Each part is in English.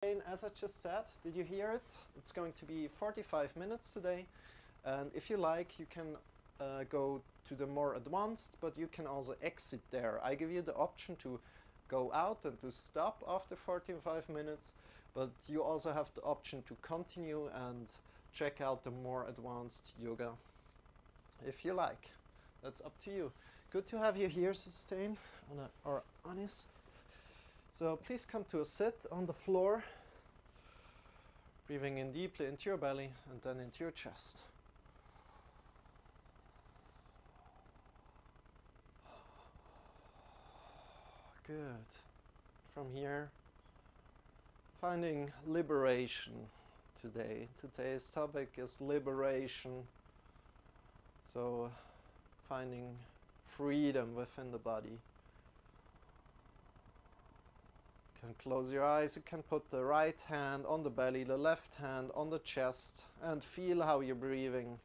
As I just said, did you hear it? It's going to be 45 minutes today, and if you like you can go to the more advanced, but you can also exit there. I give you the option to go out and to stop after 45 minutes, but you also have the option to continue and check out the more advanced yoga if you like. That's up to you. Good to have you here, Sustain, or Anis. So please come to a sit on the floor, breathing in deeply into your belly and then into your chest. Good. From here, finding liberation today. Today's topic is liberation. So finding freedom within the body. You can close your eyes, you can put the right hand on the belly, the left hand on the chest, and feel how you're breathing.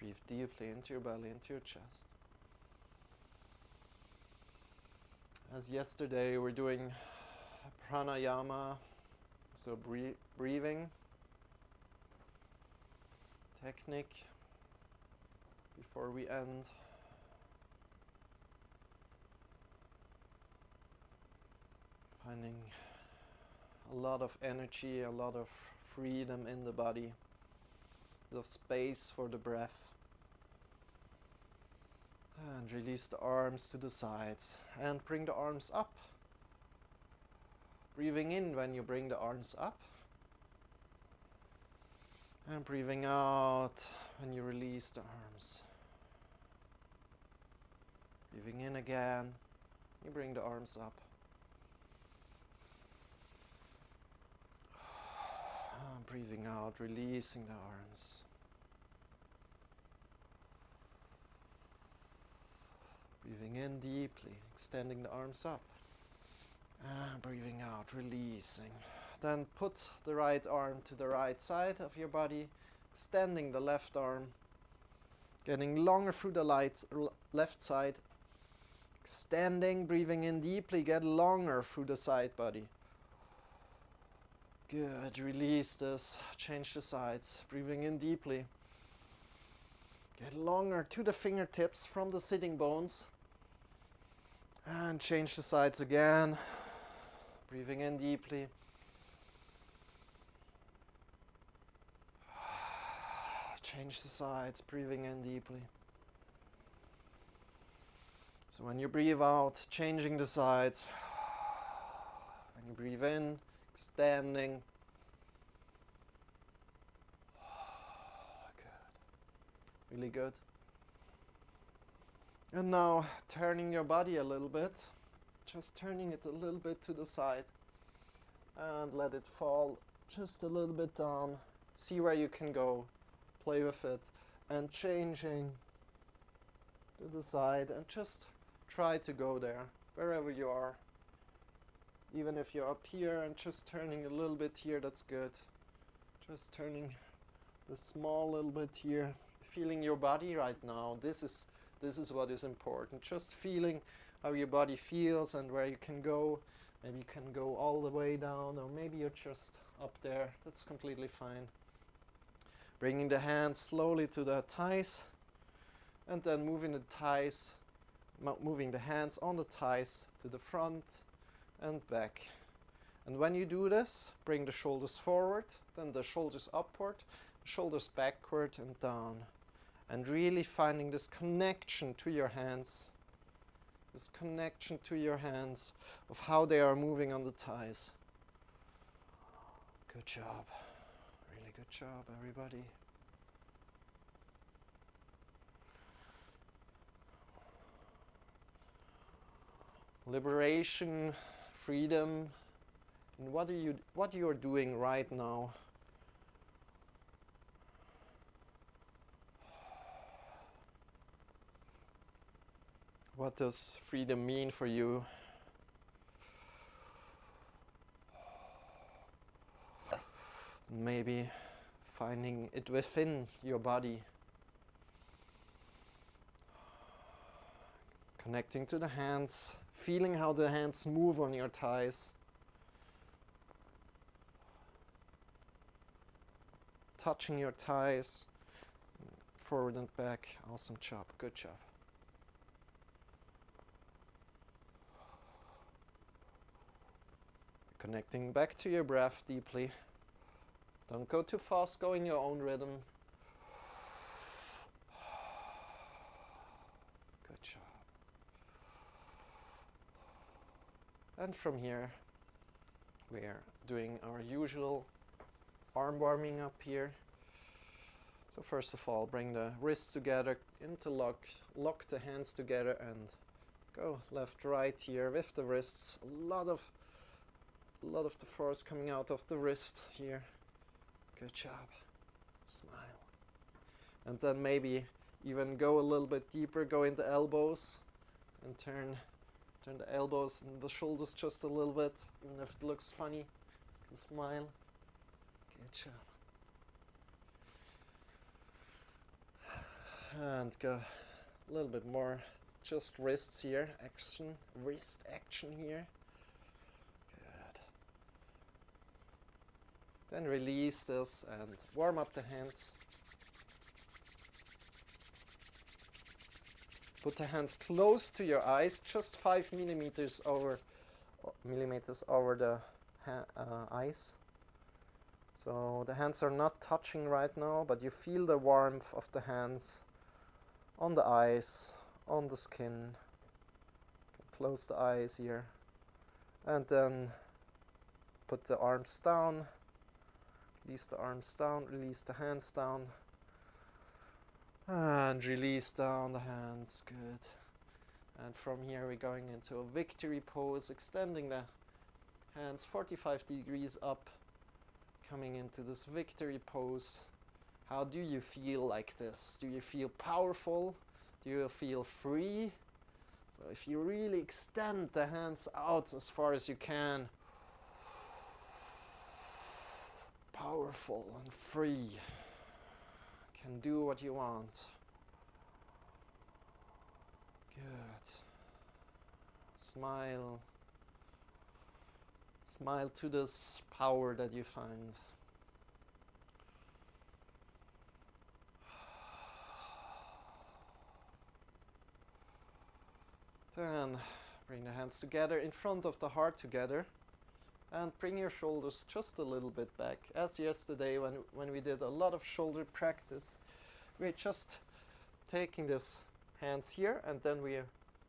Good. Breathe deeply into your belly, into your chest. As yesterday, we're doing pranayama, so breathing technique before we end. Finding a lot of energy, a lot of freedom in the body, a lot of space for the breath. And release the arms to the sides and bring the arms up. Breathing in when you bring the arms up. And breathing out when you release the arms. Breathing in again, you bring the arms up. And breathing out, releasing the arms. Breathing in deeply, extending the arms up. And breathing out, releasing. Then put the right arm to the right side of your body, extending the left arm, getting longer through the left side, extending, breathing in deeply, get longer through the side body. Good, release this, change the sides, breathing in deeply. Get longer to the fingertips from the sitting bones. And change the sides again, breathing in deeply. Change the sides, breathing in deeply. So when you breathe out, changing the sides. When you breathe in, extending. Good. Really good. And now turning your body a little bit. Just turning it a little bit to the side. And let it fall just a little bit down. See where you can go. Play with it and changing to the side, and just try to go there wherever you are. Even if you're up here and just turning a little bit here, that's good. Just turning the small little bit here, feeling your body right now. This is what is important. Just feeling how your body feels and where you can go. Maybe you can go all the way down, or maybe you're just up there. That's completely fine. Bringing the hands slowly to the thighs, and then moving the hands on the thighs to the front and back. And when you do this, bring the shoulders forward, then the shoulders upward, shoulders backward and down. And really finding this connection to your hands, of how they are moving on the thighs. Good job. Really good job, everybody. Liberation, freedom, and what you are doing right now. What does freedom mean for you? Maybe finding it within your body. Connecting to the hands, feeling how the hands move on your thighs. Touching your thighs, forward and back. Awesome job, good job. Connecting back to your breath deeply. Don't go too fast, go in your own rhythm. Good job. And from here, we are doing our usual arm warming up here. So first of all, bring the wrists together, interlock, lock the hands together and go left, right here with the wrists. A lot of the force coming out of the wrist here. Good job. Smile. And then maybe even go a little bit deeper, go in the elbows and turn the elbows and the shoulders just a little bit, even if it looks funny. You can smile. Good job. And go a little bit more, just wrists here, action, wrist action here. Good. Then release this and warm up the hands. Put the hands close to your eyes, just 5 millimeters over the eyes. So the hands are not touching right now, but you feel the warmth of the hands on the eyes, on the skin. Close the eyes here. And then put the arms down. Release the arms down, release the hands down. And release down the hands, good. And from here we're going into a victory pose, extending the hands 45 degrees up, coming into this victory pose. How do you feel like this? Do you feel powerful? Do you feel free? So if you really extend the hands out as far as you can, powerful and free, can do what you want. Good. Smile. Smile to this power that you find. Then bring the hands together in front of the heart together and bring your shoulders just a little bit back. As yesterday when we did a lot of shoulder practice, we're just taking this hands here and then we are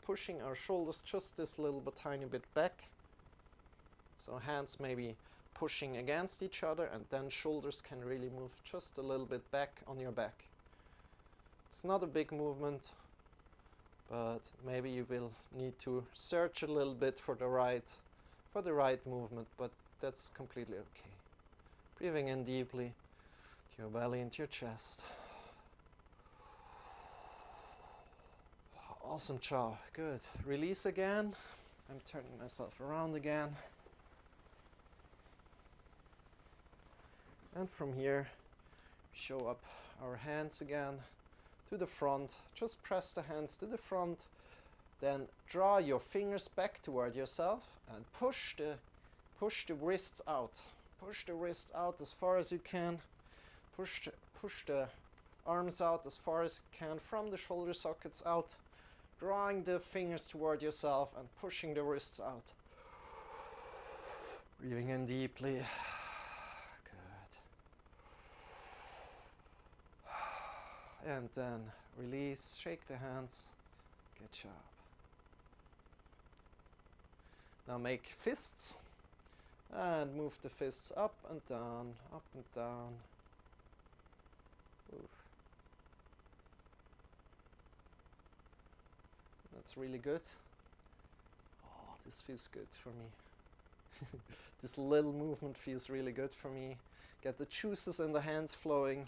pushing our shoulders just this little bit tiny bit back. So hands maybe pushing against each other and then shoulders can really move just a little bit back on your back. It's not a big movement, but maybe you will need to search a little bit for the right movement, but that's completely okay. Breathing in deeply to your belly, into your chest. Awesome job, good. Release again. I'm turning myself around again. And from here, show up our hands again to the front. Just press the hands to the front. Then draw your fingers back toward yourself and push the wrists out. Push the wrist out as far as you can. Push the arms out as far as you can from the shoulder sockets out. Drawing the fingers toward yourself and pushing the wrists out. Breathing in deeply. And then release, shake the hands. Good job. Now make fists and move the fists up and down, up and down. Ooh. That's really good. Oh, this feels good for me. This little movement feels really good for me. Get the juices in the hands flowing.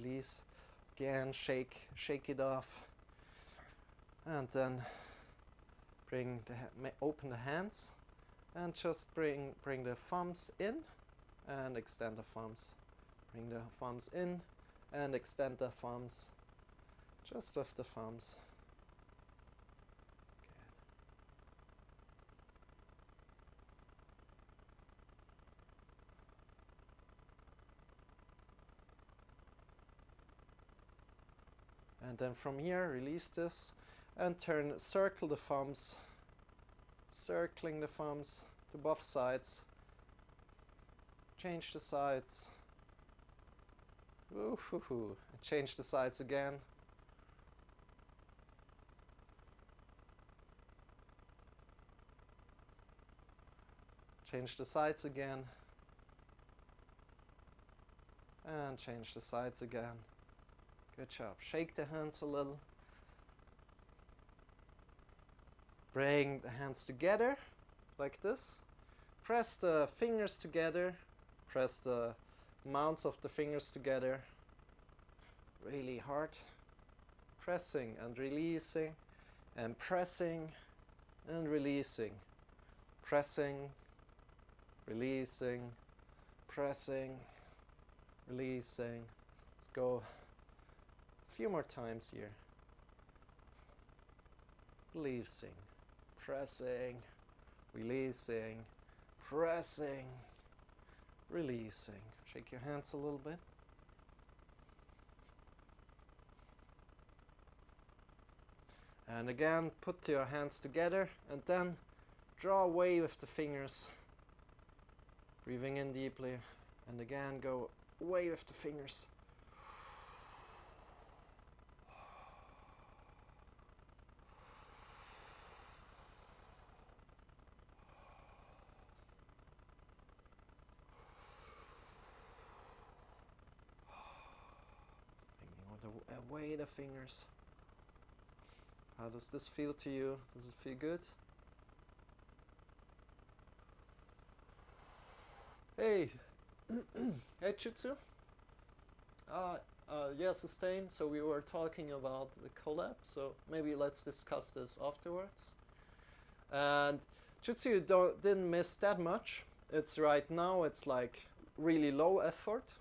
Release again, shake it off, and then bring open the hands And just bring the thumbs in and extend the thumbs. Bring the thumbs in and extend the thumbs. Just off the thumbs. And then from here, release this and circle the thumbs, circling the thumbs to both sides. Change the sides. Woo-hoo-hoo. Change the sides again. Change the sides again. And change the sides again. Good job. Shake the hands a little. Bring the hands together like this. Press the fingers together. Press the mounts of the fingers together really hard. Pressing and releasing and pressing and releasing. Pressing, releasing, pressing, releasing. Let's go a few more times here. Releasing, pressing, releasing, pressing, releasing. Shake your hands a little bit. And again, put your hands together and then draw away with the fingers. Breathing in deeply. And again, go away with the fingers. Away the fingers. How does this feel to you? Does it feel good? Hey, hey Chutsu. Yeah, sustain. So we were talking about the collab. So maybe let's discuss this afterwards. And Chutsu didn't miss that much. It's right now. It's like really low effort,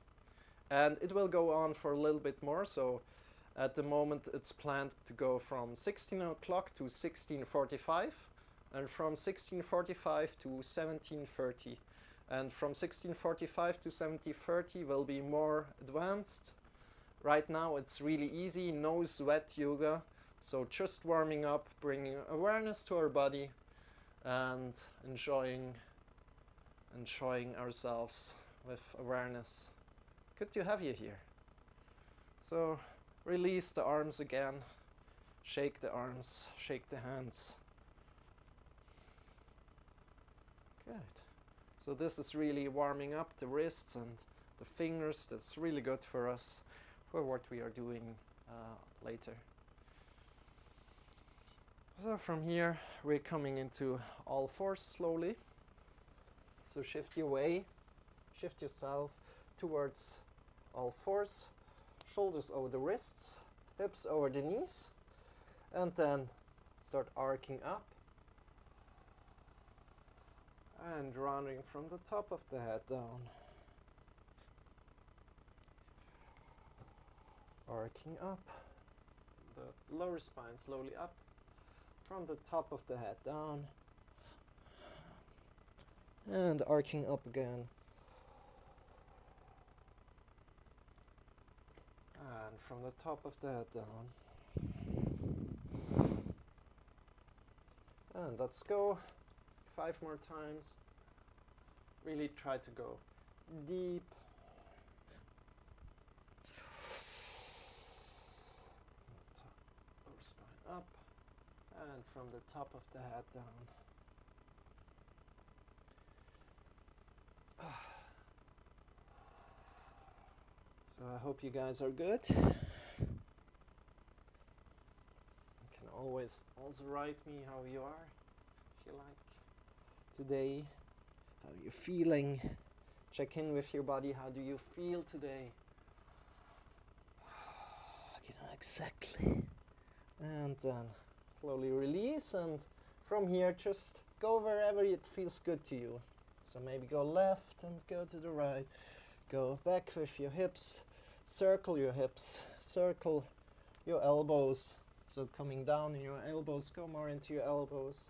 and it will go on for a little bit more. So at the moment it's planned to go from 16 o'clock to 16:45, and from 16:45 to 17:30. And from 16:45 to 17:30 will be more advanced. Right now it's really easy, no sweat yoga. So just warming up, bringing awareness to our body and enjoying ourselves with awareness. Good to have you here. So release the arms again. Shake the arms, shake the hands. Good. So this is really warming up the wrists and the fingers. That's really good for us, for what we are doing later. So from here, we're coming into all fours slowly. So shift your way, shift yourself towards all fours. Shoulders over the wrists, hips over the knees, and then start arcing up and rounding from the top of the head down. Arcing up, the lower spine slowly up, from the top of the head down, and arcing up again. And from the top of the head down. And let's go 5 more times. Really try to go deep. Lower spine up. And from the top of the head down. So I hope you guys are good. You can always also write me how you are, if you like, today, how you're feeling. Check in with your body. How do you feel today? Exactly. And then slowly release, and from here just go wherever it feels good to you. So maybe go left and go to the right. Go back with your hips. Circle your hips. Circle your elbows. So coming down in your elbows, go more into your elbows.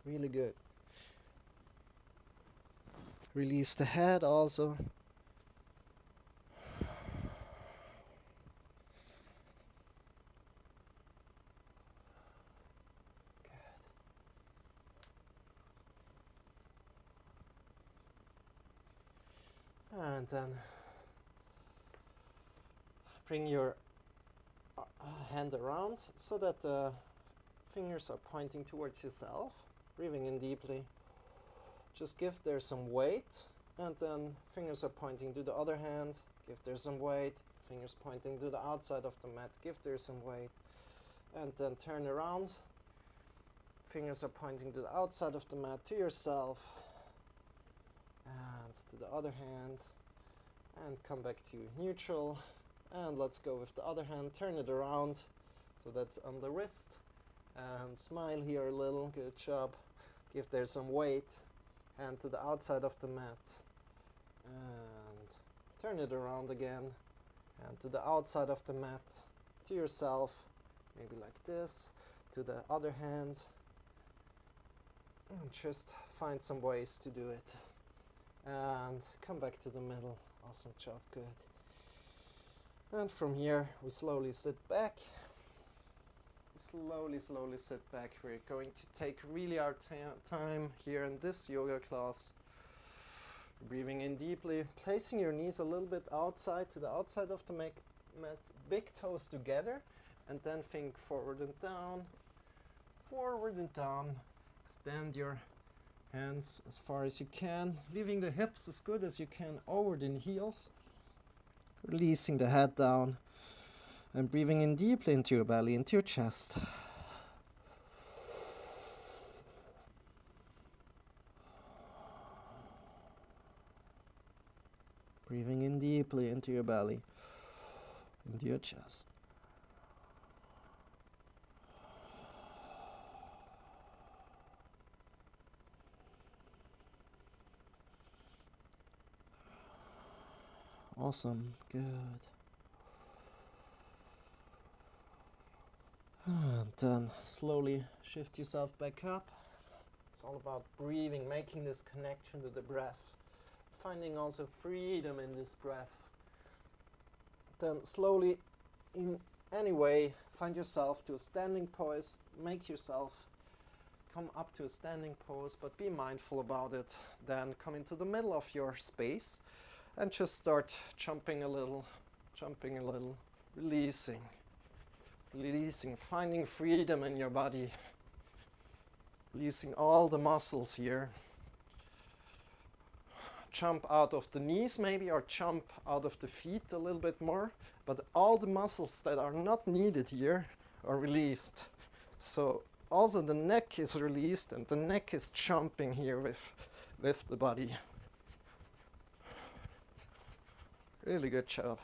Really good. Release the head also. And then bring your hand around so that the fingers are pointing towards yourself. Breathing in deeply. Just give there some weight, and then fingers are pointing to the other hand. Give there some weight. Fingers pointing to the outside of the mat. Give there some weight. And then turn around. Fingers are pointing to the outside of the mat, to yourself. And to the other hand. And come back to neutral. And let's go with the other hand. Turn it around. So that's on the wrist. And smile here a little. Good job. Give there some weight. Hand to the outside of the mat. And turn it around again. Hand to the outside of the mat. To yourself. Maybe like this. To the other hand. And just find some ways to do it. And come back to the middle. Awesome job, good. And from here, we slowly sit back. Slowly sit back. We're going to take really our time here in this yoga class. Breathing in deeply, placing your knees a little bit outside to the outside of the mat, big toes together, and then think forward and down, extend your hands as far as you can, leaving the hips as good as you can over the heels, releasing the head down, and breathing in deeply into your belly, into your chest. Breathing in deeply into your belly, into your chest. Awesome, good. And then slowly shift yourself back up. It's all about breathing, making this connection to the breath. Finding also freedom in this breath. Then slowly, in any way, find yourself to a standing pose. Make yourself come up to a standing pose, but be mindful about it. Then come into the middle of your space and just start jumping a little, releasing, finding freedom in your body, releasing all the muscles here. Jump out of the knees maybe, or jump out of the feet a little bit more, but all the muscles that are not needed here are released. So also the neck is released, and the neck is jumping here with the body. Really good job.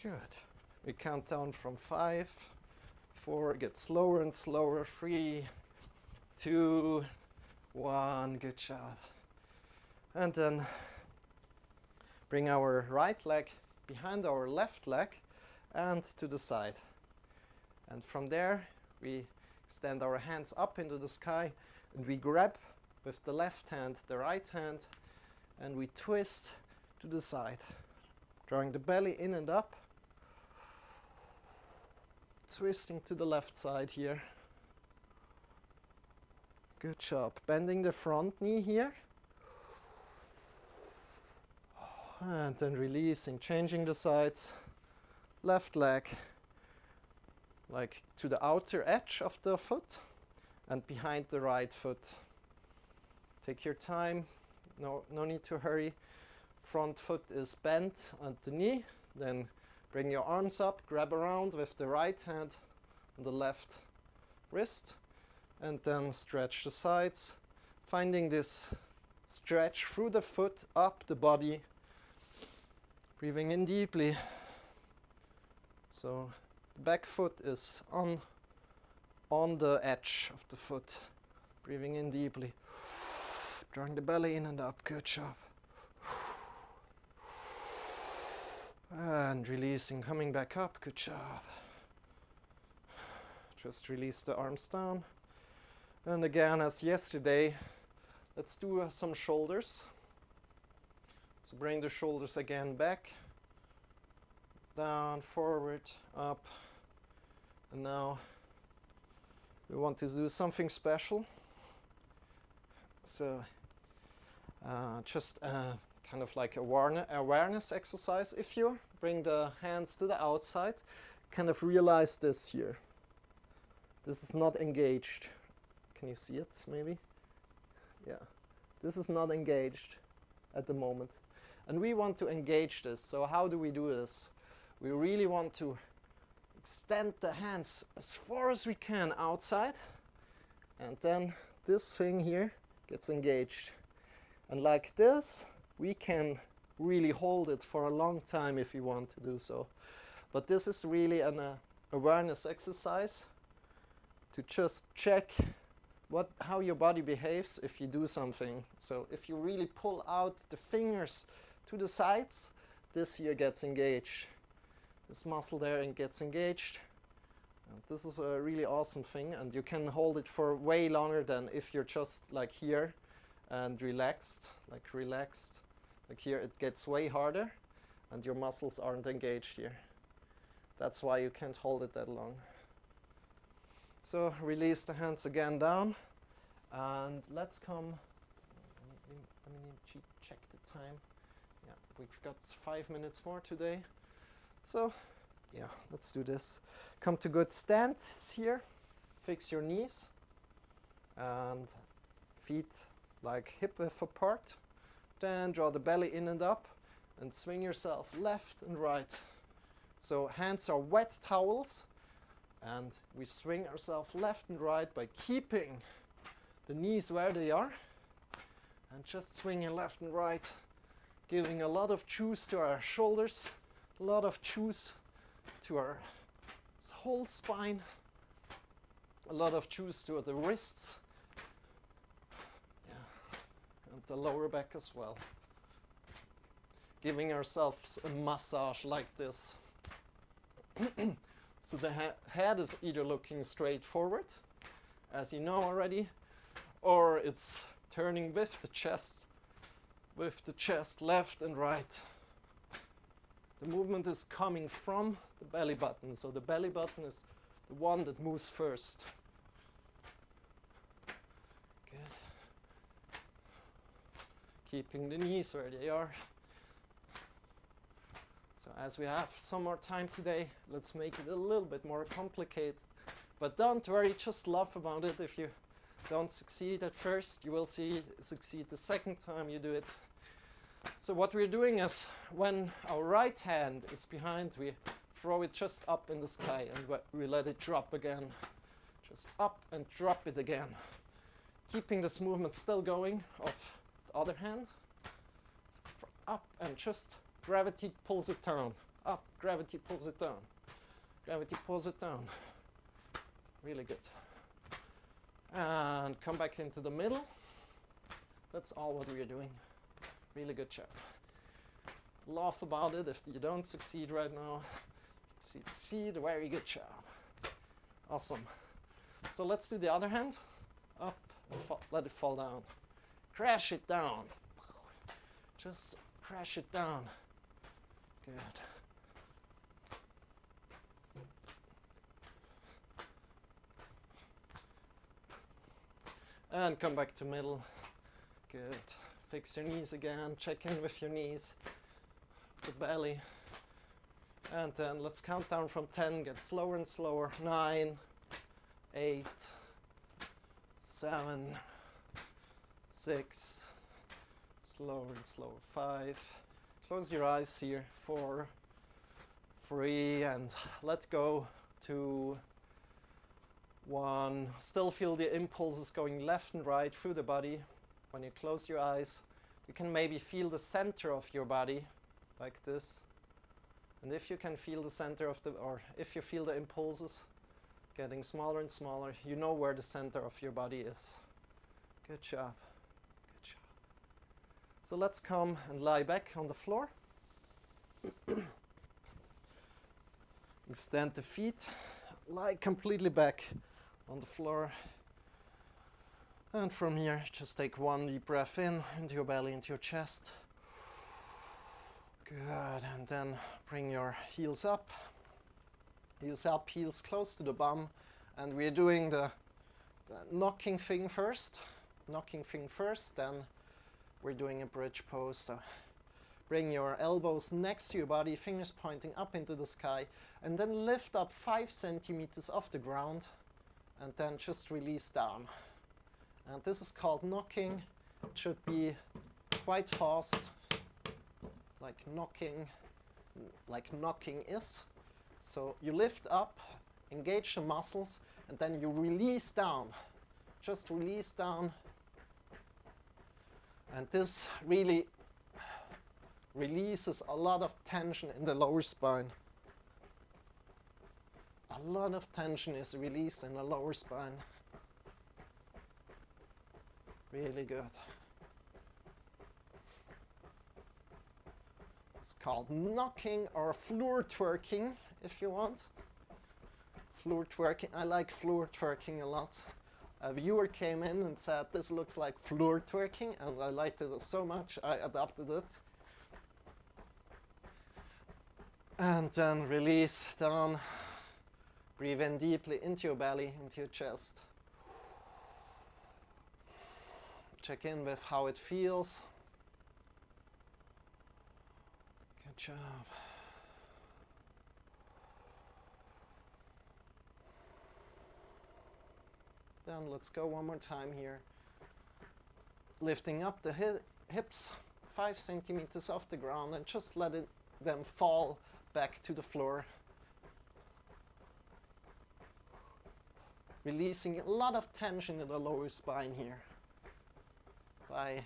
Good. We count down from 5, 4, get slower and slower. 3, 2, 1, good job. And then bring our right leg behind our left leg and to the side. And from there, we extend our hands up into the sky, and we grab with the left hand the right hand, and we twist to the side, drawing the belly in and up. Twisting to the left side here. Good job. Bending the front knee here. And then releasing, changing the sides. Left leg like to the outer edge of the foot and behind the right foot. Take your time. No need to hurry. Front foot is bent at the knee. Then Bring your arms up, grab around with the right hand on the left wrist, and then stretch the sides, finding this stretch through the foot, up the body, breathing in deeply. So the back foot is on the edge of the foot, breathing in deeply, drawing the belly in and up. Good job. And releasing, coming back up. Good job. Just release the arms down. And again, as yesterday, let's do some shoulders. So bring the shoulders again back, down, forward, up. And now we want to do something special. So just kind of like awareness exercise. If you bring the hands to the outside, kind of realize this here. This is not engaged. Can you see it maybe? Yeah. This is not engaged at the moment. And we want to engage this. So how do we do this? We really want to extend the hands as far as we can outside. And then this thing here gets engaged. And like this, we can really hold it for a long time if you want to do so. But this is really an awareness exercise to just check how your body behaves if you do something. So if you really pull out the fingers to the sides, this here gets engaged. This muscle there gets engaged. And this is a really awesome thing, and you can hold it for way longer than if you're just like here and relaxed. Like here it gets way harder and your muscles aren't engaged here. That's why you can't hold it that long. So release the hands again down, and let's come. Let me check the time. Yeah, we've got 5 minutes more today. So yeah, let's do this. Come to good stance here. Fix your knees and feet like hip width apart. Then draw the belly in and up and swing yourself left and right. So hands are wet towels, and we swing ourselves left and right by keeping the knees where they are and just swinging left and right, giving a lot of juice to our shoulders, a lot of juice to our whole spine, a lot of juice to the wrists, and the lower back as well. Giving ourselves a massage like this. So the head is either looking straight forward, as you know already, or it's turning with the chest left and right. The movement is coming from the belly button, so the belly button is the one that moves first. Good. Keeping the knees where they are. So as we have some more time today, let's make it a little bit more complicated. But don't worry, just laugh about it. If you don't succeed at first, you will succeed the second time you do it. So what we're doing is, when our right hand is behind, we throw it just up in the sky and we let it drop again. Just up and drop it again. Keeping this movement still going of the other hand. Up and just gravity pulls it down. Up, gravity pulls it down. Gravity pulls it down. Really good. And come back into the middle. That's all what we're doing. Really good job. Laugh about it if you don't succeed right now. Succeed, very good job. Awesome. So let's do the other hand. Up, and let it fall down. Crash it down. Just crash it down. Good. And come back to middle. Good. Fix your knees again. Check in with your knees. The belly. And then let's count down from 10. Get slower and slower. 9, 8, 7, 6. Slower and slower. 5. Close your eyes here. 4, 3, and let go. 2, 1. Still feel the impulses going left and right through the body. When you close your eyes, you can maybe feel the center of your body like this. And if you can feel the center of or if you feel the impulses getting smaller and smaller, you know where the center of your body is. Good job. Good job. So let's come and lie back on the floor. Extend the feet, lie completely back on the floor. And from here, just take one deep breath in, into your belly, into your chest. Good, and then bring your heels up. Heels up, heels close to the bum. And we're doing the knocking thing first. Knocking thing first, then we're doing a bridge pose. So bring your elbows next to your body, fingers pointing up into the sky, and then lift up 5 centimeters off the ground, and then just release down. And this is called knocking. It should be quite fast, like knocking is. So you lift up, engage the muscles, and then you release down. Just release down. And this really releases a lot of tension in the lower spine. A lot of tension is released in the lower spine. Really good. It's called knocking or floor twerking, if you want. Floor twerking. I like floor twerking a lot. A viewer came in and said, this looks like floor twerking, and I liked it so much, I adopted it. And then release down. Breathe in deeply into your belly, into your chest. Check in with how it feels. Good job. Then let's go one more time here. Lifting up the hips 5 centimeters off the ground and just let them fall back to the floor. Releasing a lot of tension in the lower spine here by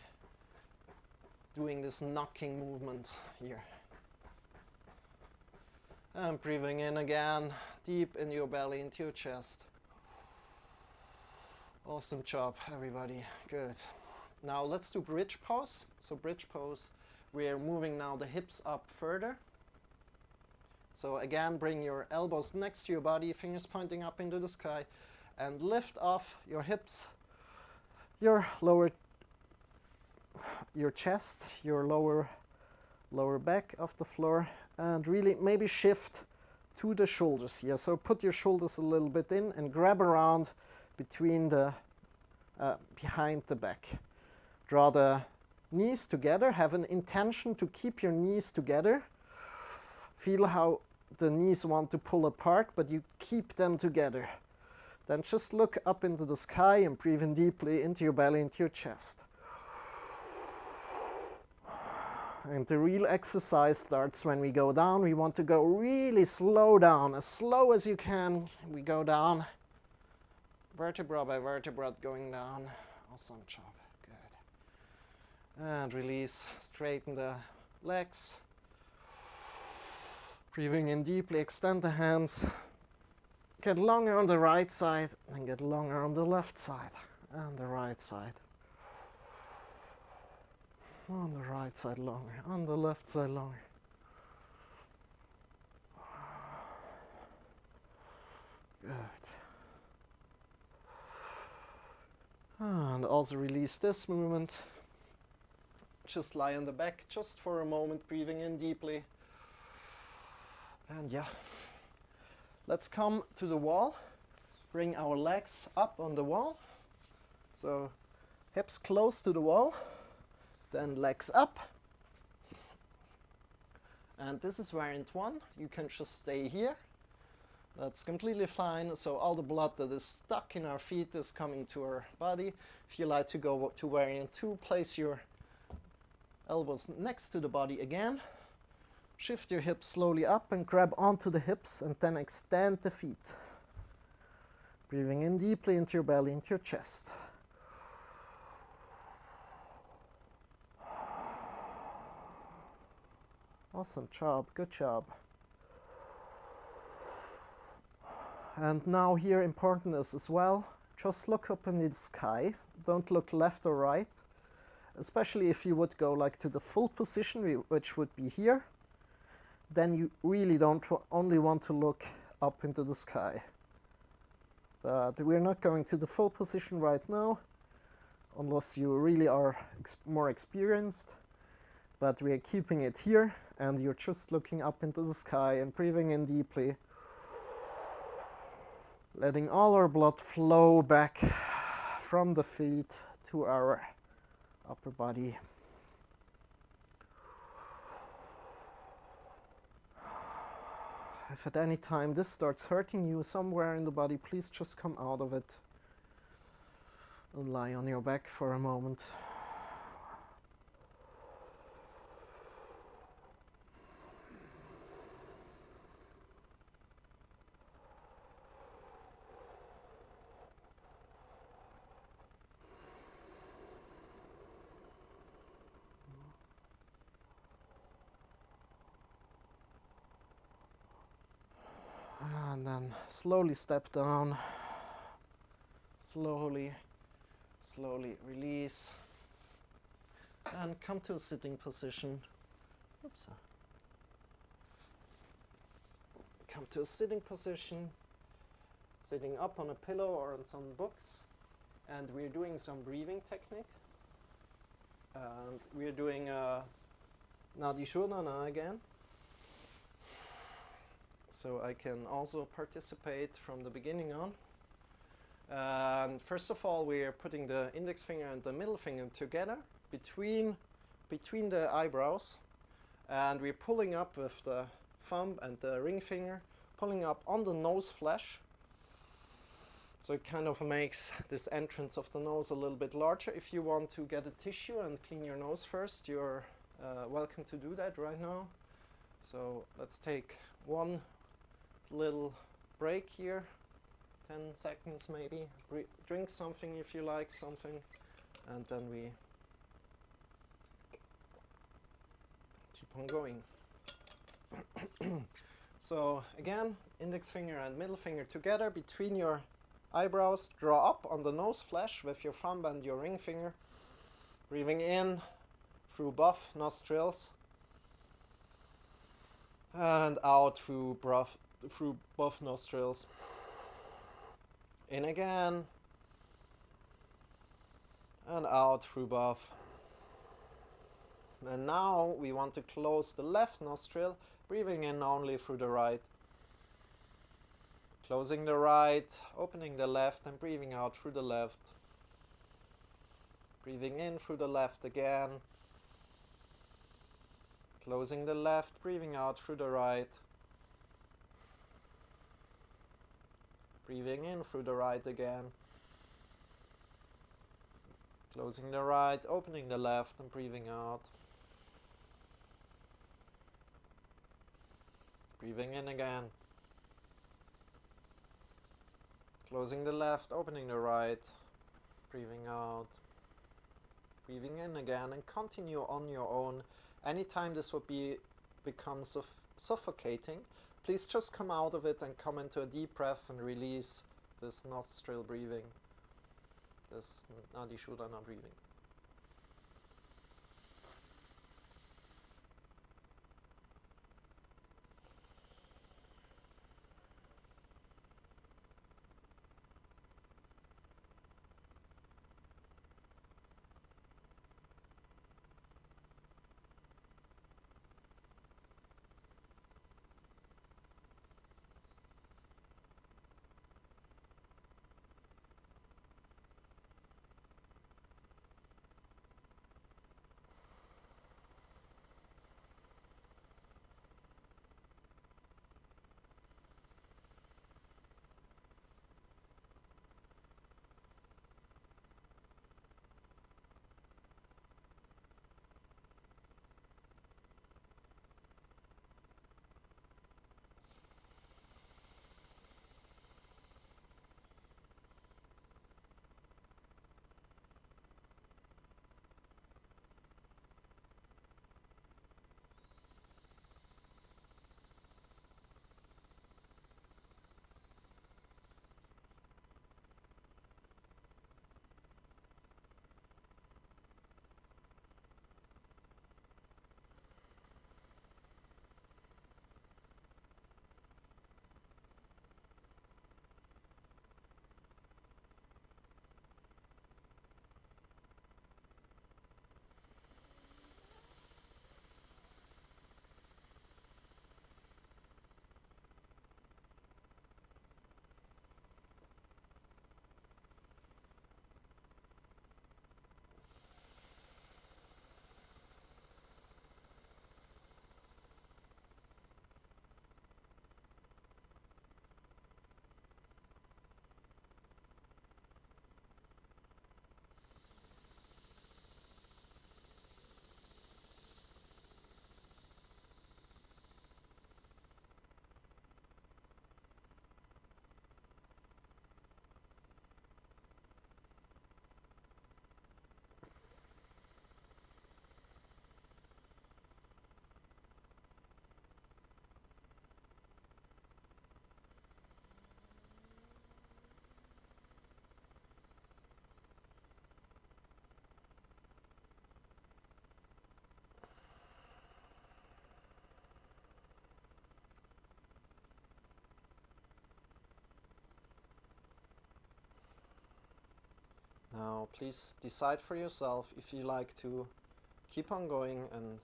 doing this knocking movement here. And breathing in again, deep in your belly, into your chest. Awesome job, everybody. Good. Now let's do bridge pose. So bridge pose, we're moving now the hips up further. So again, bring your elbows next to your body, fingers pointing up into the sky, and lift off your hips, your chest, your lower back off the floor, and really maybe shift to the shoulders here. So put your shoulders a little bit in and grab around between the behind the back. Draw the knees together. Have an intention to keep your knees together. Feel how the knees want to pull apart, but you keep them together. Then just look up into the sky and breathe in deeply into your belly, into your chest. And the real exercise starts when we go down. We want to go really slow down, as slow as you can. We go down, vertebra by vertebra going down. Awesome job, good. And release, straighten the legs. Breathing in deeply, extend the hands. Get longer on the right side and get longer on the left side and the right side. On the right side longer, on the left side longer. Good. And also release this movement. Just lie on the back just for a moment, breathing in deeply. And yeah. Let's come to the wall. Bring our legs up on the wall. So hips close to the wall. Then legs up. And this is variant 1. You can just stay here. That's completely fine. So all the blood that is stuck in our feet is coming to our body. If you like to go to variant 2, place your elbows next to the body again. Shift your hips slowly up and grab onto the hips and then extend the feet. Breathing in deeply into your belly, into your chest. Awesome job, good job. And now here important is as well, just look up in the sky, don't look left or right, especially if you would go like to the full position, which would be here, then you really don't only want to look up into the sky. But we're not going to the full position right now, unless you really are more experienced. But we are keeping it here, and you're just looking up into the sky and breathing in deeply. Letting all our blood flow back from the feet to our upper body. If at any time this starts hurting you somewhere in the body, please just come out of it and lie on your back for a moment. And then slowly step down, slowly release, and come to a sitting position. Oops. Come to a sitting position, sitting up on a pillow or on some books, and we're doing some breathing technique. And we're doing Nadi Shodhana again. So I can also participate from the beginning on. And first of all, we are putting the index finger and the middle finger together between the eyebrows, and we're pulling up with the thumb and the ring finger, pulling up on the nose flesh. So it kind of makes this entrance of the nose a little bit larger. If you want to get a tissue and clean your nose first, you're welcome to do that right now. So let's take one little break here, 10 seconds maybe. Drink something if you like something, and then we keep on going. So again, index finger and middle finger together between your eyebrows. Draw up on the nose flesh with your thumb and your ring finger. Breathing in through both nostrils and out through both nostrils. In again and out through both. And now we want to close the left nostril, breathing in only through the right. Closing the right, opening the left, and breathing out through the left. Breathing in through the left again. Closing the left, breathing out through the right. Breathing in through the right again. Closing the right, opening the left, and breathing out. Breathing in again. Closing the left, opening the right, breathing out. Breathing in again, and continue on your own. Anytime this would become suffocating, please just come out of it and come into a deep breath and release this nostril breathing, this Nadi Shodhana breathing. Now please decide for yourself if you like to keep on going and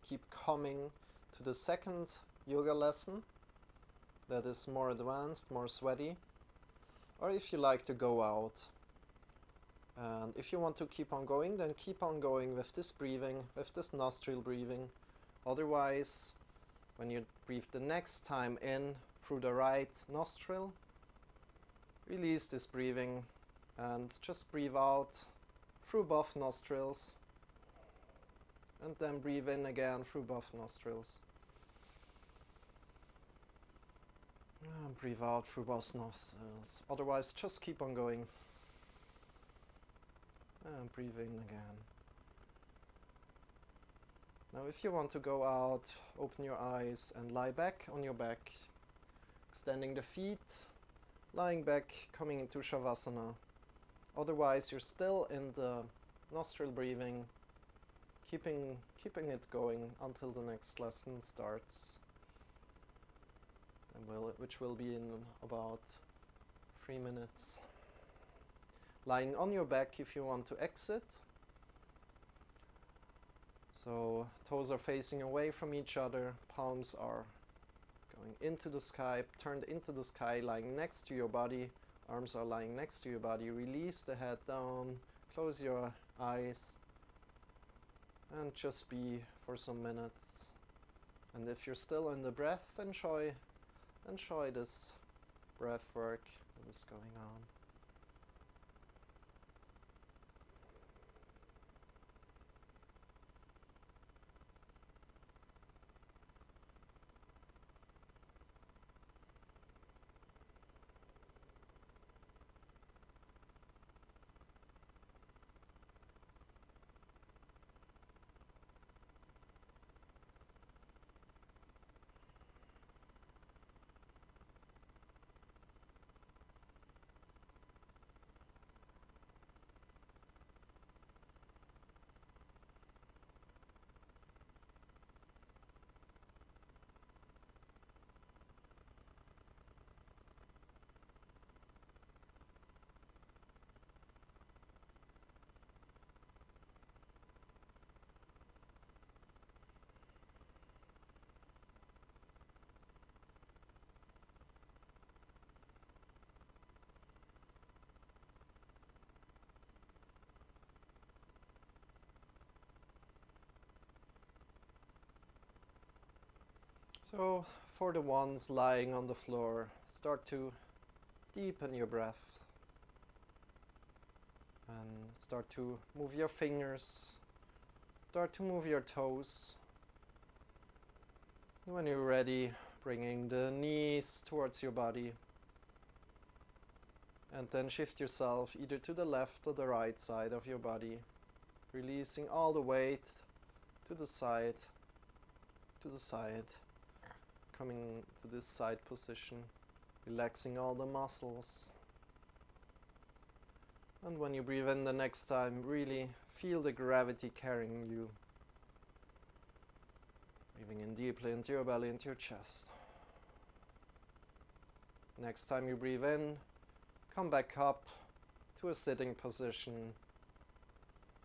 keep coming to the second yoga lesson that is more advanced, more sweaty, or if you like to go out. And if you want to keep on going, then keep on going with this breathing, with this nostril breathing. Otherwise, when you breathe the next time in through the right nostril, release this breathing and just breathe out through both nostrils, and then breathe in again through both nostrils. And breathe out through both nostrils. Otherwise, just keep on going. And breathe in again. Now if you want to go out, open your eyes and lie back on your back, extending the feet, lying back, coming into Shavasana. Otherwise, you're still in the nostril breathing, keeping it going until the next lesson starts, which will be in about 3 minutes. Lying on your back if you want to exit. So toes are facing away from each other, palms are going into the sky, turned into the sky, lying next to your body. Arms are lying next to your body. Release the head down, close your eyes, and just be for some minutes. And if you're still in the breath, enjoy this breath work that is going on. So for the ones lying on the floor, start to deepen your breath and start to move your fingers, start to move your toes. When you're ready, bringing the knees towards your body, and then shift yourself either to the left or the right side of your body, releasing all the weight to the side, coming to this side position, relaxing all the muscles. And when you breathe in the next time, really feel the gravity carrying you. Breathing in deeply into your belly, into your chest. Next time you breathe in, come back up to a sitting position.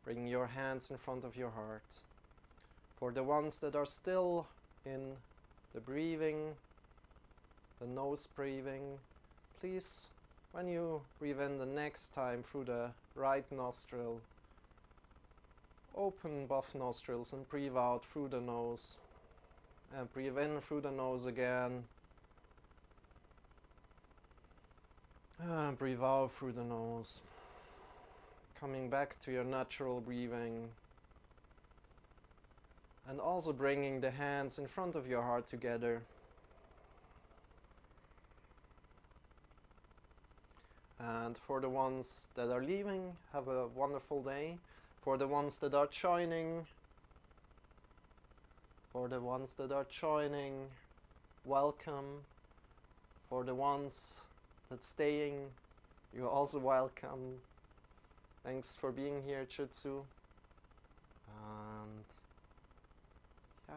Bring your hands in front of your heart. For the ones that are still in the breathing, the nose breathing, please, when you breathe in the next time through the right nostril, open both nostrils and breathe out through the nose. And breathe in through the nose again. And breathe out through the nose. Coming back to your natural breathing. And also bringing the hands in front of your heart together. And for the ones that are leaving, have a wonderful day. For the ones that are joining, welcome. For the ones that staying, you're also welcome. Thanks for being here, Chutsu. And yes.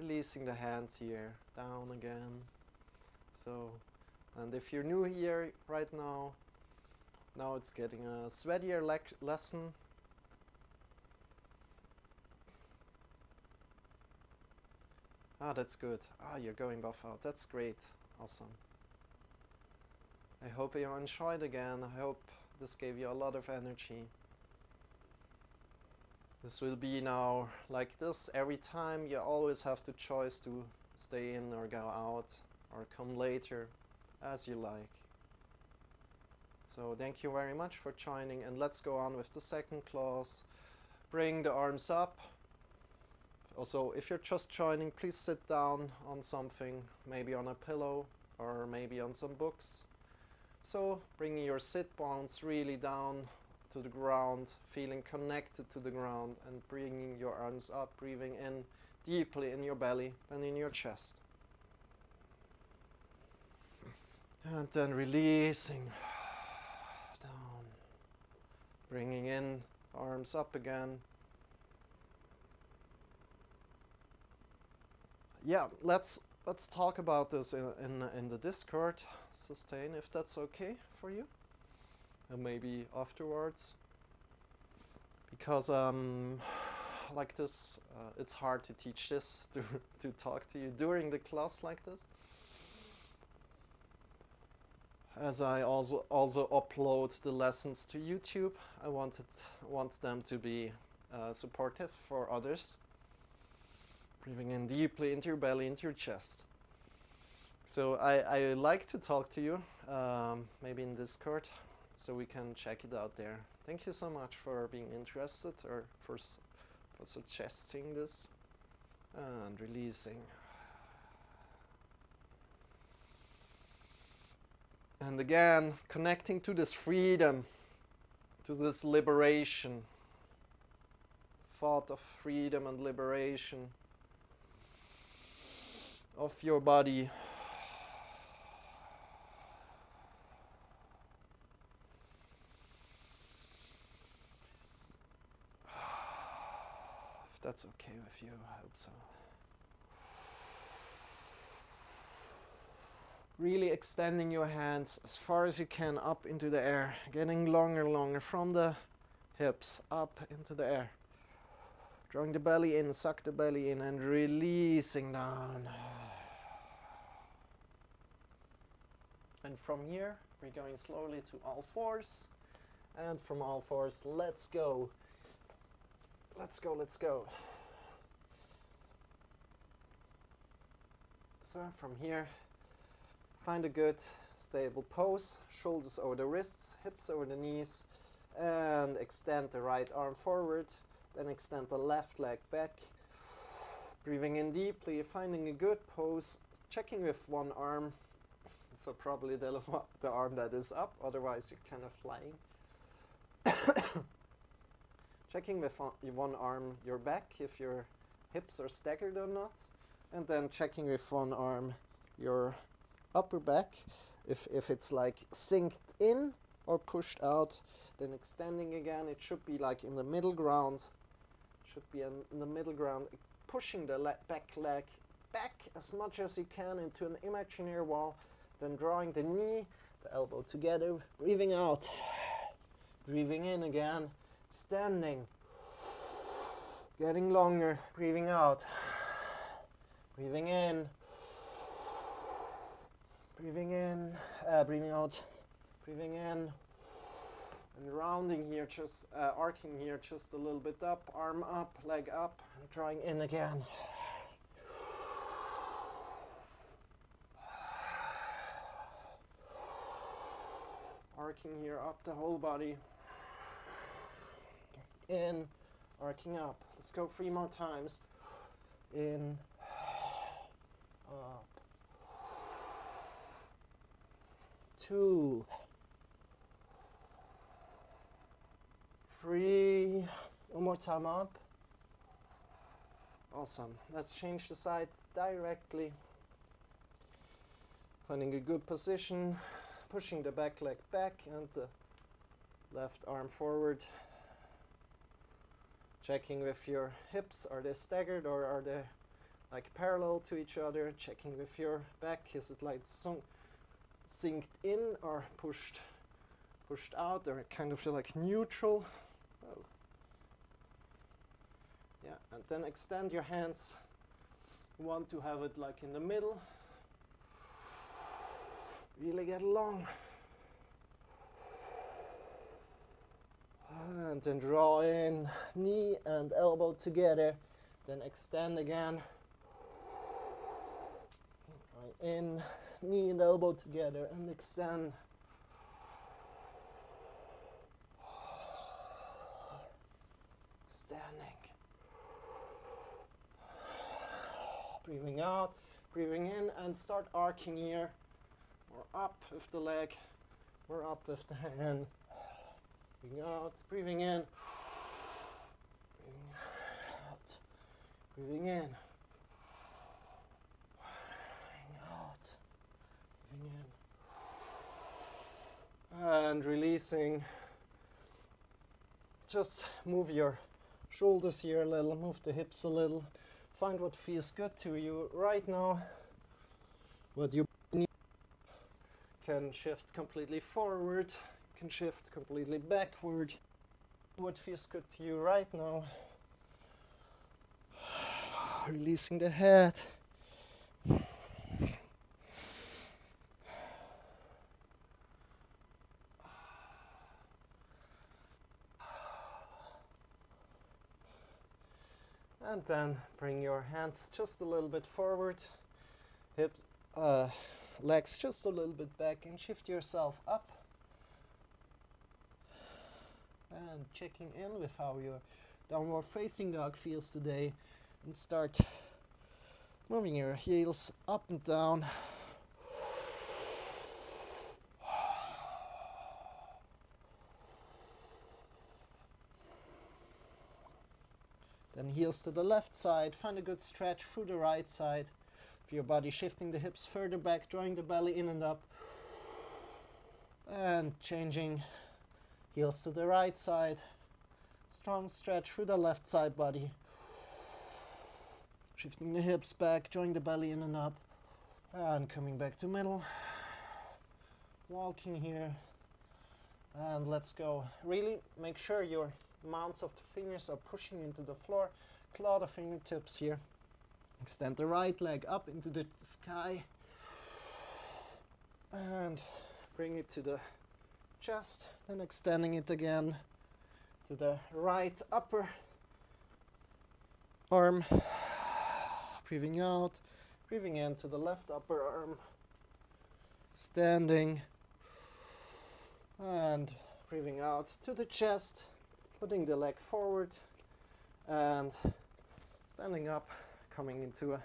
releasing the hands here, down again. So, and if you're new here right now, now it's getting a sweatier lesson. Ah, that's good. Ah, you're going buff out. That's great. Awesome. I hope you enjoyed again. I hope this gave you a lot of energy. This will be now like this every time. You always have the choice to stay in or go out or come later, as you like. So thank you very much for joining, and let's go on with the second class. Bring the arms up. Also, if you're just joining, please sit down on something, maybe on a pillow or maybe on some books. So bringing your sit bones really down to the ground, feeling connected to the ground, and bringing your arms up, breathing in deeply in your belly and in your chest. And then releasing down, bringing in, arms up again. Yeah, let's talk about this in the Discord. Sustain, if that's okay for you, and maybe afterwards, because like this, it's hard to teach this to talk to you during the class like this, as I also upload the lessons to YouTube. I want them to be supportive for others. Breathing in deeply into your belly, into your chest. So I like to talk to you, maybe in Discord, so we can check it out there. Thank you so much for being interested, or for suggesting this. And releasing. And again, connecting to this freedom, to this liberation, thought of freedom and liberation of your body. If that's okay with you, I hope so. Really extending your hands as far as you can up into the air, getting longer from the hips up into the air. Drawing the belly in, suck the belly in, and releasing down. And from here, we're going slowly to all fours. And from all fours, let's go. Let's go. So from here, find a good stable pose. Shoulders over the wrists, hips over the knees, and extend the right arm forward. Then extend the left leg back. Breathing in deeply, finding a good pose, checking with one arm. So probably the arm that is up, otherwise you're kind of flying. Checking with one arm your back, if your hips are staggered or not. And then checking with one arm your upper back, if it's like synced in or pushed out. Then extending again, it should be like in the middle ground. Should be in the middle ground, pushing the back leg back as much as you can into an imaginary wall. Then drawing the knee, the elbow together, breathing out, breathing in again, extending, getting longer, breathing out, breathing in, breathing out, breathing in, and rounding here, just arcing here just a little bit up, arm up, leg up, and drawing in again. Arcing here up the whole body. In, arcing up. Let's go 3 more times. In, up. 2, 3. One more time up. Awesome. Let's change the side directly. Finding a good position. Pushing the back leg back and the left arm forward. Checking with your hips, are they staggered or are they like parallel to each other, checking with your back. Is it like synced in or pushed out, or kind of like neutral? Oh. Yeah, and then extend your hands. You want to have it like in the middle. Really get long. And then draw in, knee and elbow together. Then extend again. In, knee and elbow together, and extend. Standing. Breathing out, breathing in, and start arcing here. Or up with the leg, or up with the hand. Breathing out, breathing in. Breathing out, breathing in. And releasing. Just move your shoulders here a little, move the hips a little. Find what feels good to you right now. What you need. Can shift completely forward, can shift completely backward. What feels good to you right now. Releasing the head. And then bring your hands just a little bit forward, hips, legs just a little bit back, and shift yourself up. And checking in with how your downward facing dog feels today, and start moving your heels up and down. Then heels to the left side, find a good stretch through the right side. Of your body, shifting the hips further back, drawing the belly in and up. And changing heels to the right side. Strong stretch through the left side body. Shifting the hips back, drawing the belly in and up. And coming back to middle. Walking here. And let's go. Really make sure your mounts of the fingers are pushing into the floor. Claw the fingertips here. Extend the right leg up into the sky. And bring it to the chest. Then extending it again to the right upper arm. Breathing out. Breathing in to the left upper arm. Standing. And breathing out to the chest. Putting the leg forward and standing up, coming into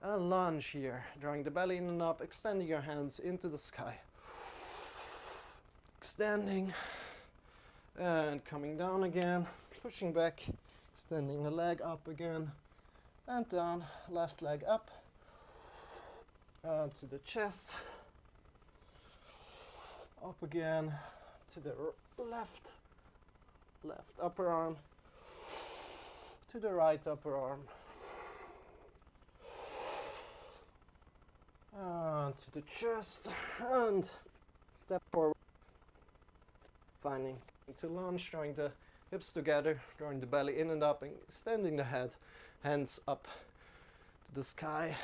a lunge here, drawing the belly in and up, extending your hands into the sky. Extending and coming down again, pushing back, extending the leg up again and down, left leg up to the chest, up again to the left upper arm to the right upper arm and to the chest, and step forward, finding to lunge, drawing the hips together, drawing the belly in and up, and extending the head, hands up to the sky.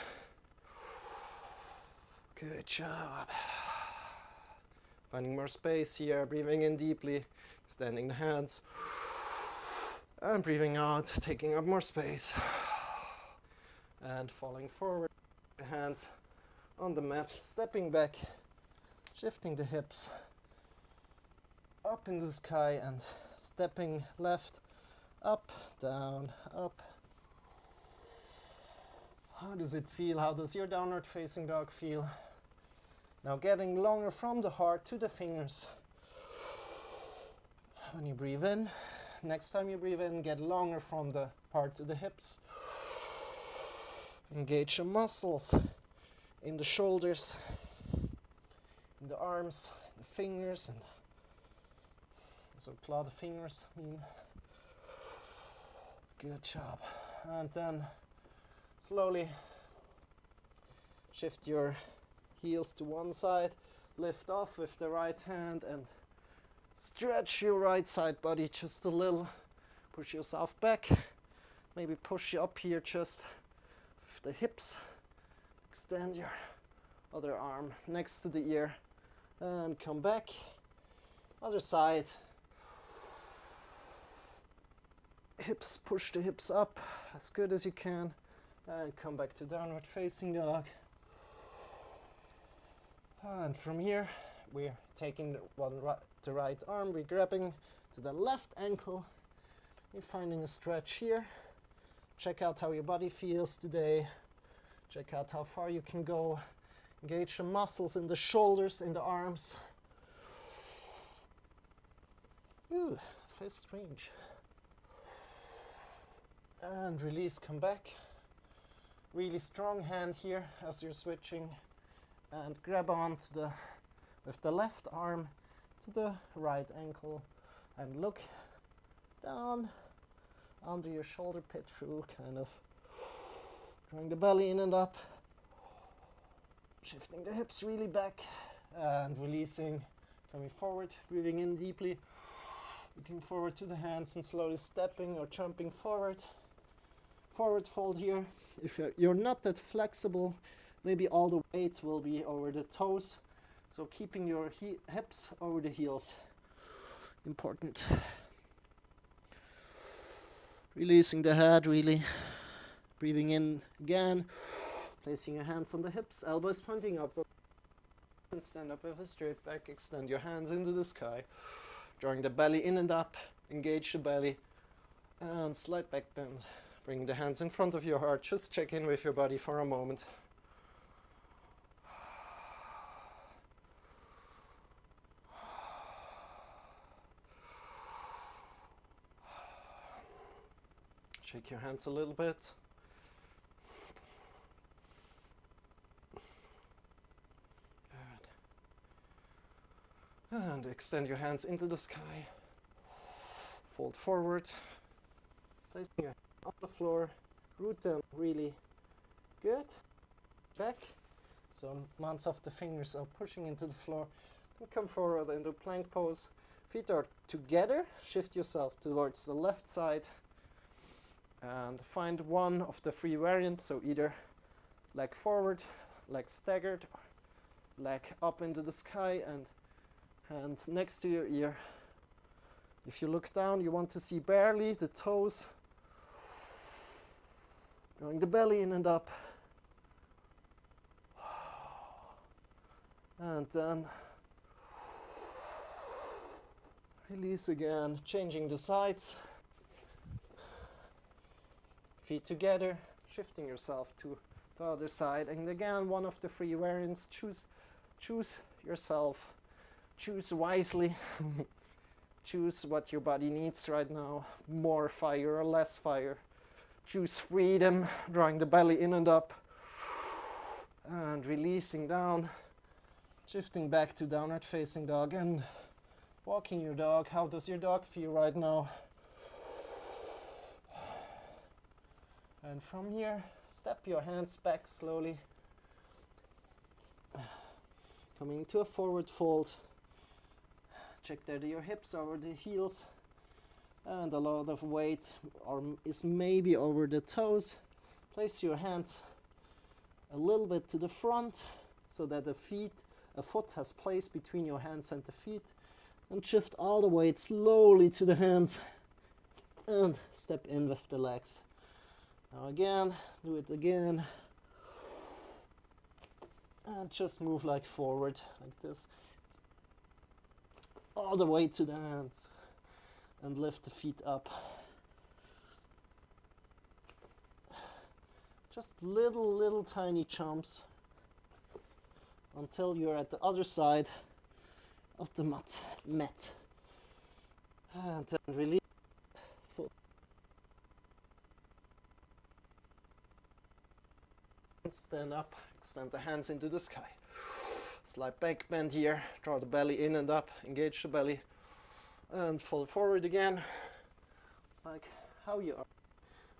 Good job. Finding more space here, breathing in deeply, extending the hands, and breathing out, taking up more space, and falling forward, the hands on the mat, stepping back, shifting the hips up in the sky, and stepping left, up, down, up. How does it feel? How does your downward facing dog feel? Now getting longer from the heart to the fingers. When you breathe in, next time you breathe in, get longer from the heart to the hips. Engage the muscles in the shoulders, in the arms, the fingers, and so claw the fingers. Good job. And then Slowly shift your heels to one side, lift off with the right hand and stretch your right side body just a little. Push yourself back, maybe push you up here just with the hips. Extend your other arm next to the ear and come back. Other side. Hips, push the hips up as good as you can and come back to downward facing dog. And from here we're taking the right arm, we're grabbing to the left ankle. You're finding a stretch here. Check out how your body feels today. Check out how far you can go. Engage the muscles in the shoulders, in the arms. Ooh, feels strange. And release, come back. Really strong hand here as you're switching. And grab on to with the left arm to the right ankle. And look down under your shoulder pit through, kind of drawing the belly in and up. Shifting the hips really back and releasing, coming forward, breathing in deeply, looking forward to the hands and slowly stepping or jumping forward. Forward fold here. If you're not that flexible, maybe all the weight will be over the toes. So keeping your hips over the heels, important. Releasing the head, really. Breathing in again. Placing your hands on the hips, elbows pointing up. And stand up with a straight back. Extend your hands into the sky. Drawing the belly in and up. Engage the belly. And slight back bend. Bring the hands in front of your heart. Just check in with your body for a moment. Shake your hands a little bit. Good. And extend your hands into the sky. Fold forward. Placing your hands on the floor. Root them really good. Back. So months of the fingers are pushing into the floor. And come forward into plank pose. Feet are together. Shift yourself towards the left side. And find one of the three variants, so either leg forward, leg staggered, or leg up into the sky and hands next to your ear. If you look down, you want to see barely the toes, drawing the belly in and up. And then release again, changing the sides. Feet together, shifting yourself to the other side. And again, one of the three variants. Choose yourself. Choose wisely. Choose what your body needs right now. More fire or less fire. Choose freedom, drawing the belly in and up. And releasing down. Shifting back to downward facing dog and walking your dog. How does your dog feel right now? And from here, step your hands back slowly. Coming to a forward fold. Check that your hips are over the heels. And a lot of weight is maybe over the toes. Place your hands a little bit to the front so that a foot has place between your hands and the feet. And shift all the weight slowly to the hands. And step in with the legs. Now again, do it again. And just move like forward, like this. All the way to the hands. And lift the feet up. Just little tiny jumps until you're at the other side of the mat. And then release. Stand up, extend the hands into the sky. Slight back bend here, draw the belly in and up, engage the belly, and fold forward again, like how you are.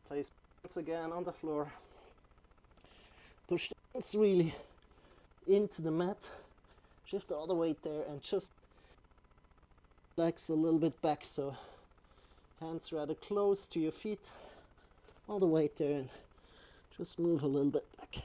Place hands again on the floor. Push the hands really into the mat. Shift all the weight there and just relax a little bit back, so hands rather close to your feet. All the weight there and just move a little bit back.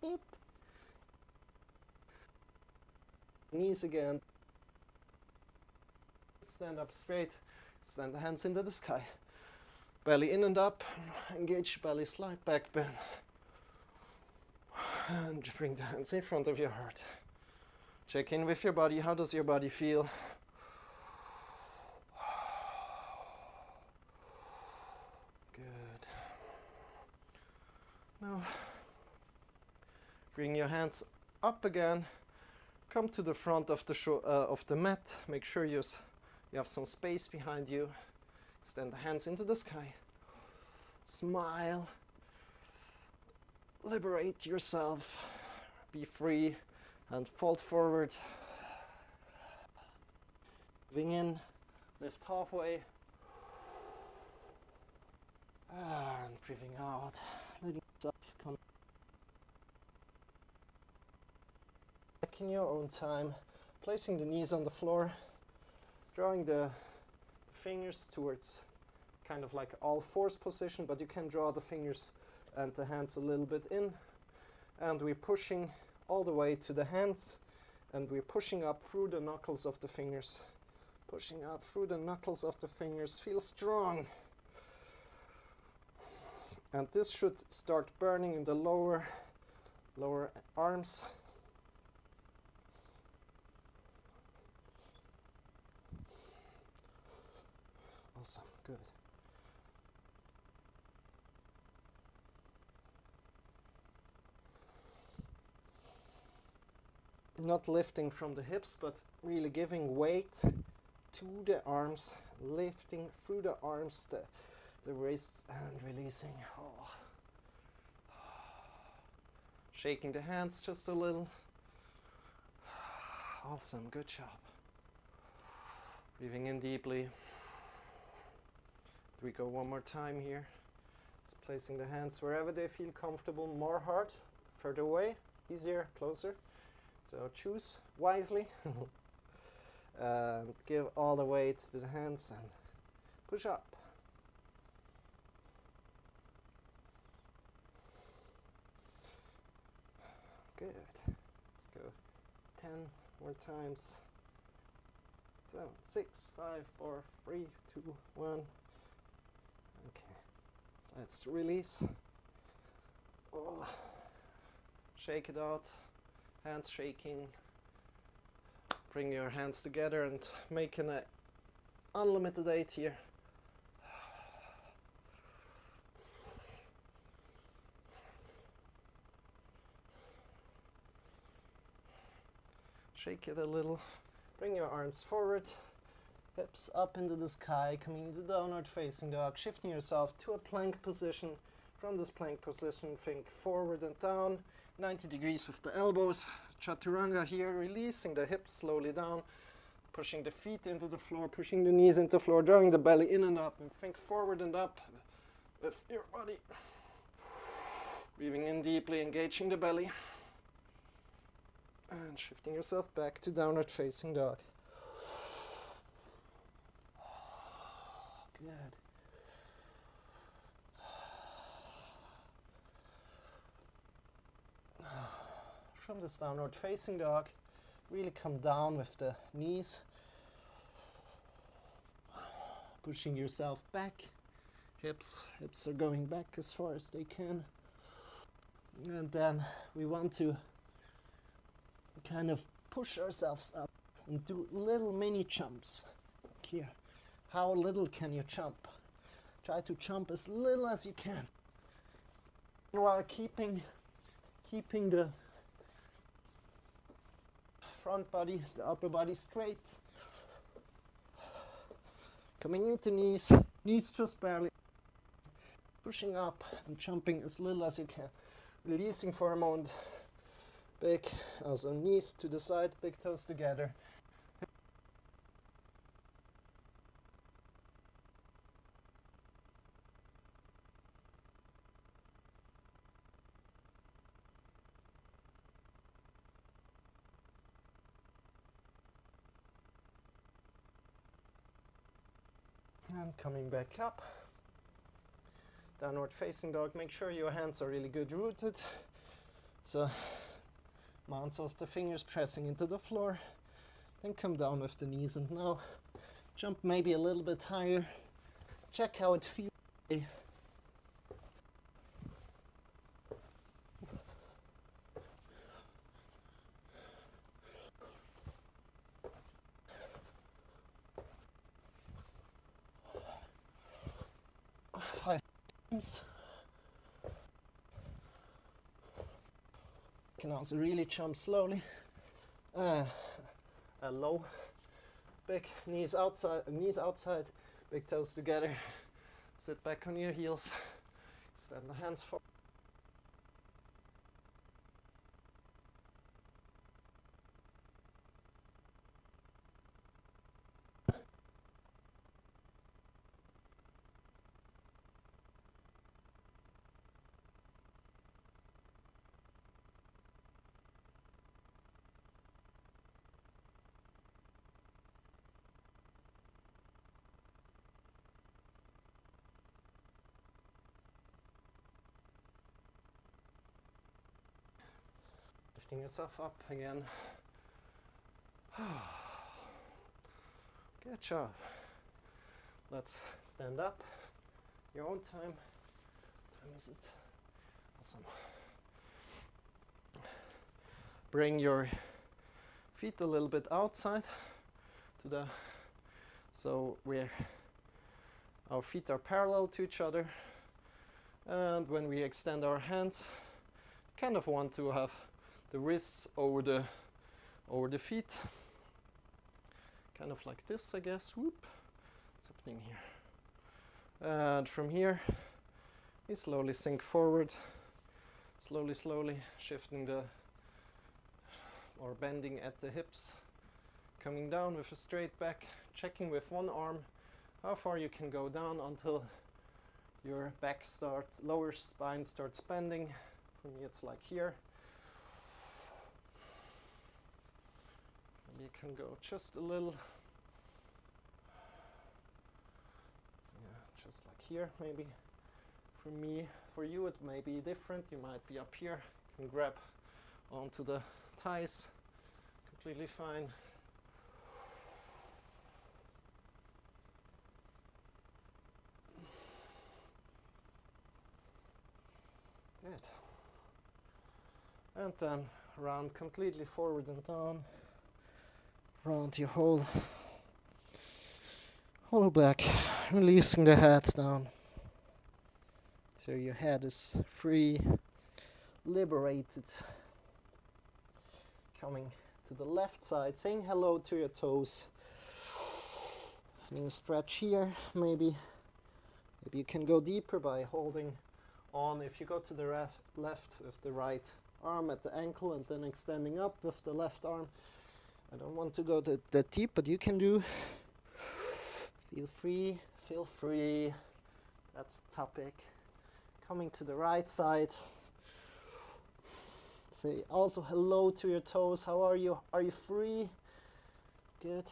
Yep. Knees again. Stand up straight. Stand the hands into the sky. Belly in and up. Engage belly, slight back bend. And bring the hands in front of your heart. Check in with your body. How does your body feel? Good. Now, bring your hands up again. Come to the front of the mat. Make sure you have some space behind you. Extend the hands into the sky. Smile. Liberate yourself. Be free and fold forward. Moving in. Lift halfway. And breathing out. Letting yourself come back in your own time. Placing the knees on the floor. Drawing the fingers towards kind of like all fours position, but you can draw the fingers and the hands a little bit in. And we're pushing all the way to the hands, and we're pushing up through the knuckles of the fingers. Pushing up through the knuckles of the fingers. Feel strong. And this should start burning in the lower arms. Awesome, good. Not lifting from the hips, but really giving weight to the arms, lifting through the arms, the wrists, and releasing. Oh. Shaking the hands just a little. Awesome, good job. Breathing in deeply. We go one more time here. Just placing the hands wherever they feel comfortable. More hard, further away, easier, closer. So choose wisely. And give all the weight to the hands and push up. Good. Let's go 10 more times. 7, 6, 5, 4, 3, 2, 1. Okay. Let's release. Oh. Shake it out. Hands shaking. Bring your hands together and make an unlimited 8 here. Shake it a little. Bring your arms forward. Hips up into the sky, coming into downward facing dog, shifting yourself to a plank position. From this plank position, think forward and down, 90 degrees with the elbows. Chaturanga here, releasing the hips slowly down, pushing the feet into the floor, pushing the knees into the floor, drawing the belly in and up, and think forward and up with your body. Breathing in deeply, engaging the belly. And shifting yourself back to downward facing dog. Good. From this downward facing dog, really come down with the knees. Pushing yourself back. Hips are going back as far as they can. And then we want to kind of push ourselves up and do little mini jumps. Here, how little can you jump? Try to jump as little as you can, while keeping the front body, the upper body straight. Coming into knees just barely. pushing up and jumping as little as you can. Releasing for a moment. Big, also knees to the side, big toes together. And coming back up. Downward facing dog. Make sure your hands are really good rooted. So mounts of the fingers pressing into the floor. Then come down with the knees, and now jump maybe a little bit higher. Check how it feels. Five times. Can also really jump slowly. Low. Big knees outside, big toes together. Sit back on your heels. Extend the hands forward. Lifting yourself up again. Good job. Let's stand up. Your own time. What time is it? Awesome. Bring your feet a little bit outside to the, so where our feet are parallel to each other. And when we extend our hands, kind of want to have the wrists over the feet, kind of like this, I guess. Whoop! What's happening here? And from here, we slowly sink forward, slowly shifting or bending at the hips, coming down with a straight back, checking with one arm how far you can go down until your back starts, lower spine starts bending. For me, it's like here. You can go just a little, yeah, just like here maybe. For me, for you it may be different. You might be up here, you can grab onto the thighs, completely fine. Good. And then round completely forward and down. Round your whole back, releasing the head down. So your head is free, liberated. Coming to the left side, saying hello to your toes. Having a stretch here, maybe you can go deeper by holding on. If you go to the left with the right arm at the ankle and then extending up with the left arm. I don't want to go that deep, but you can do. Feel free. That's the topic. Coming to the right side. Say also hello to your toes. How are you? Are you free? Good.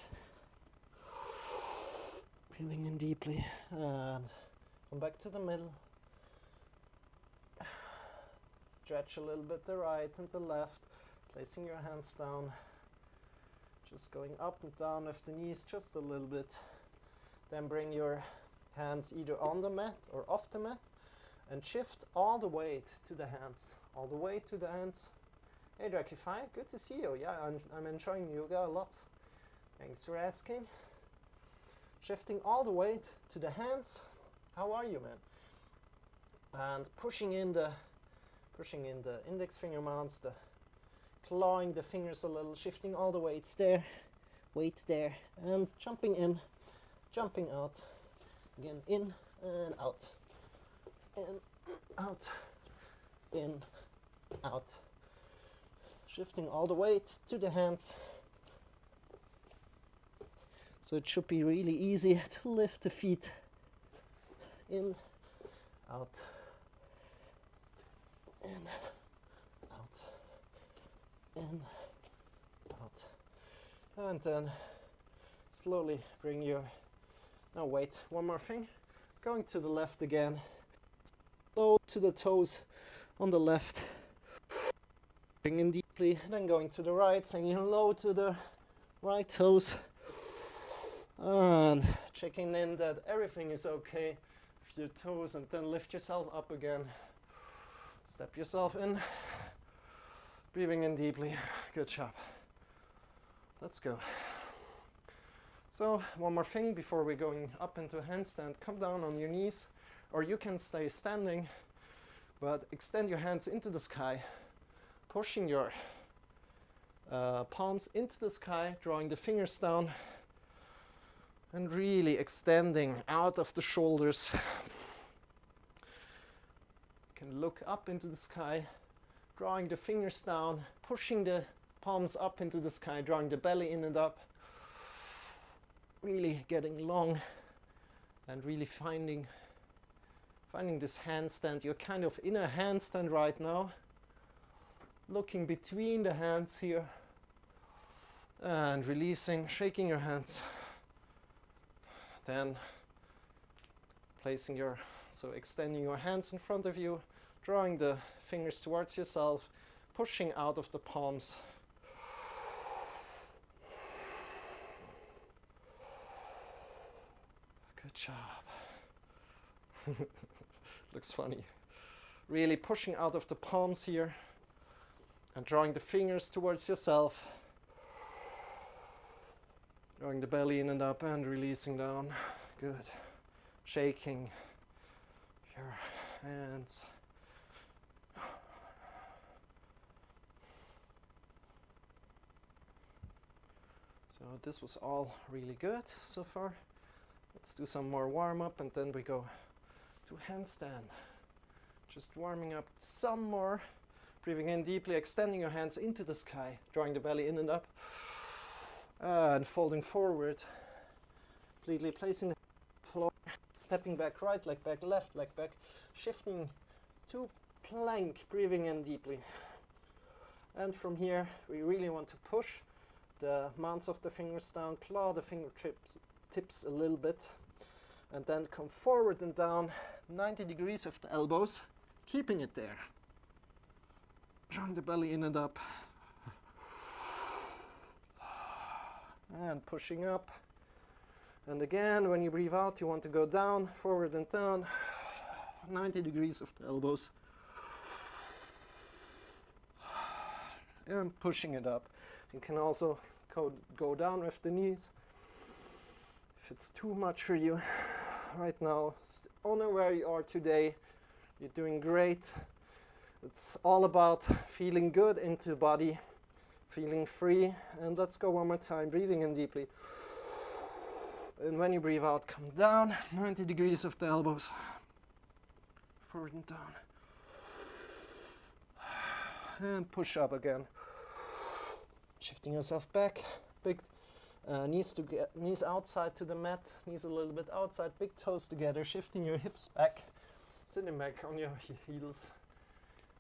Breathing in deeply. And come back to the middle. Stretch a little bit the right and the left. Placing your hands down. Just going up and down with the knees just a little bit. Then bring your hands either on the mat or off the mat and shift all the weight to the hands. All the way to the hands. Hey Drakify, good to see you. Yeah, I'm enjoying yoga a lot. Thanks for asking. Shifting all the weight to the hands. How are you, man? And pushing in the index finger mounts, clawing the fingers a little, shifting all the weights there, weight there, and jumping in, jumping out, again in and out. in, out, in, out. Shifting all the weight to the hands. So it should be really easy to lift the feet in, out, in, out, in, out. And then slowly bring your, now wait, one more thing. Going to the left again. Low to the toes on the left. Bring in deeply, then going to the right, saying low to the right toes. And checking in that everything is okay with your toes, and then lift yourself up again. Step yourself in. Breathing in deeply. Good job. Let's go. So one more thing before we're going up into a handstand. Come down on your knees, or you can stay standing, but extend your hands into the sky, pushing your palms into the sky, drawing the fingers down, and really extending out of the shoulders. You can look up into the sky, drawing the fingers down, pushing the palms up into the sky, drawing the belly in and up. Really getting long and really finding this handstand. You're kind of in a handstand right now. Looking between the hands here and releasing, shaking your hands. Then placing so extending your hands in front of you, drawing the fingers towards yourself, pushing out of the palms. Good job. Looks funny. Really pushing out of the palms here and drawing the fingers towards yourself. Drawing the belly in and up and releasing down. Good. Shaking your hands. So this was all really good so far. Let's do some more warm-up and then we go to handstand. Just warming up some more. Breathing in deeply, extending your hands into the sky, drawing the belly in and up. And folding forward. Completely placing the floor. Stepping back, right leg back, left leg back. Shifting to plank, breathing in deeply. And from here, we really want to push the mounts of the fingers down, claw the fingertips a little bit, and then come forward and down 90 degrees of the elbows, keeping it there. Drawing the belly in and up. And pushing up. And again, when you breathe out, you want to go down, forward and down, 90 degrees of the elbows. And pushing it up. You can also go down with the knees. If it's too much for you right now, honor where you are today. You're doing great. It's all about feeling good into the body, feeling free. And let's go one more time, breathing in deeply. And when you breathe out, come down, 90 degrees of the elbows. Forward and down. And push up again. Shifting yourself back, big knees outside to the mat, knees a little bit outside, big toes together, shifting your hips back, sitting back on your heels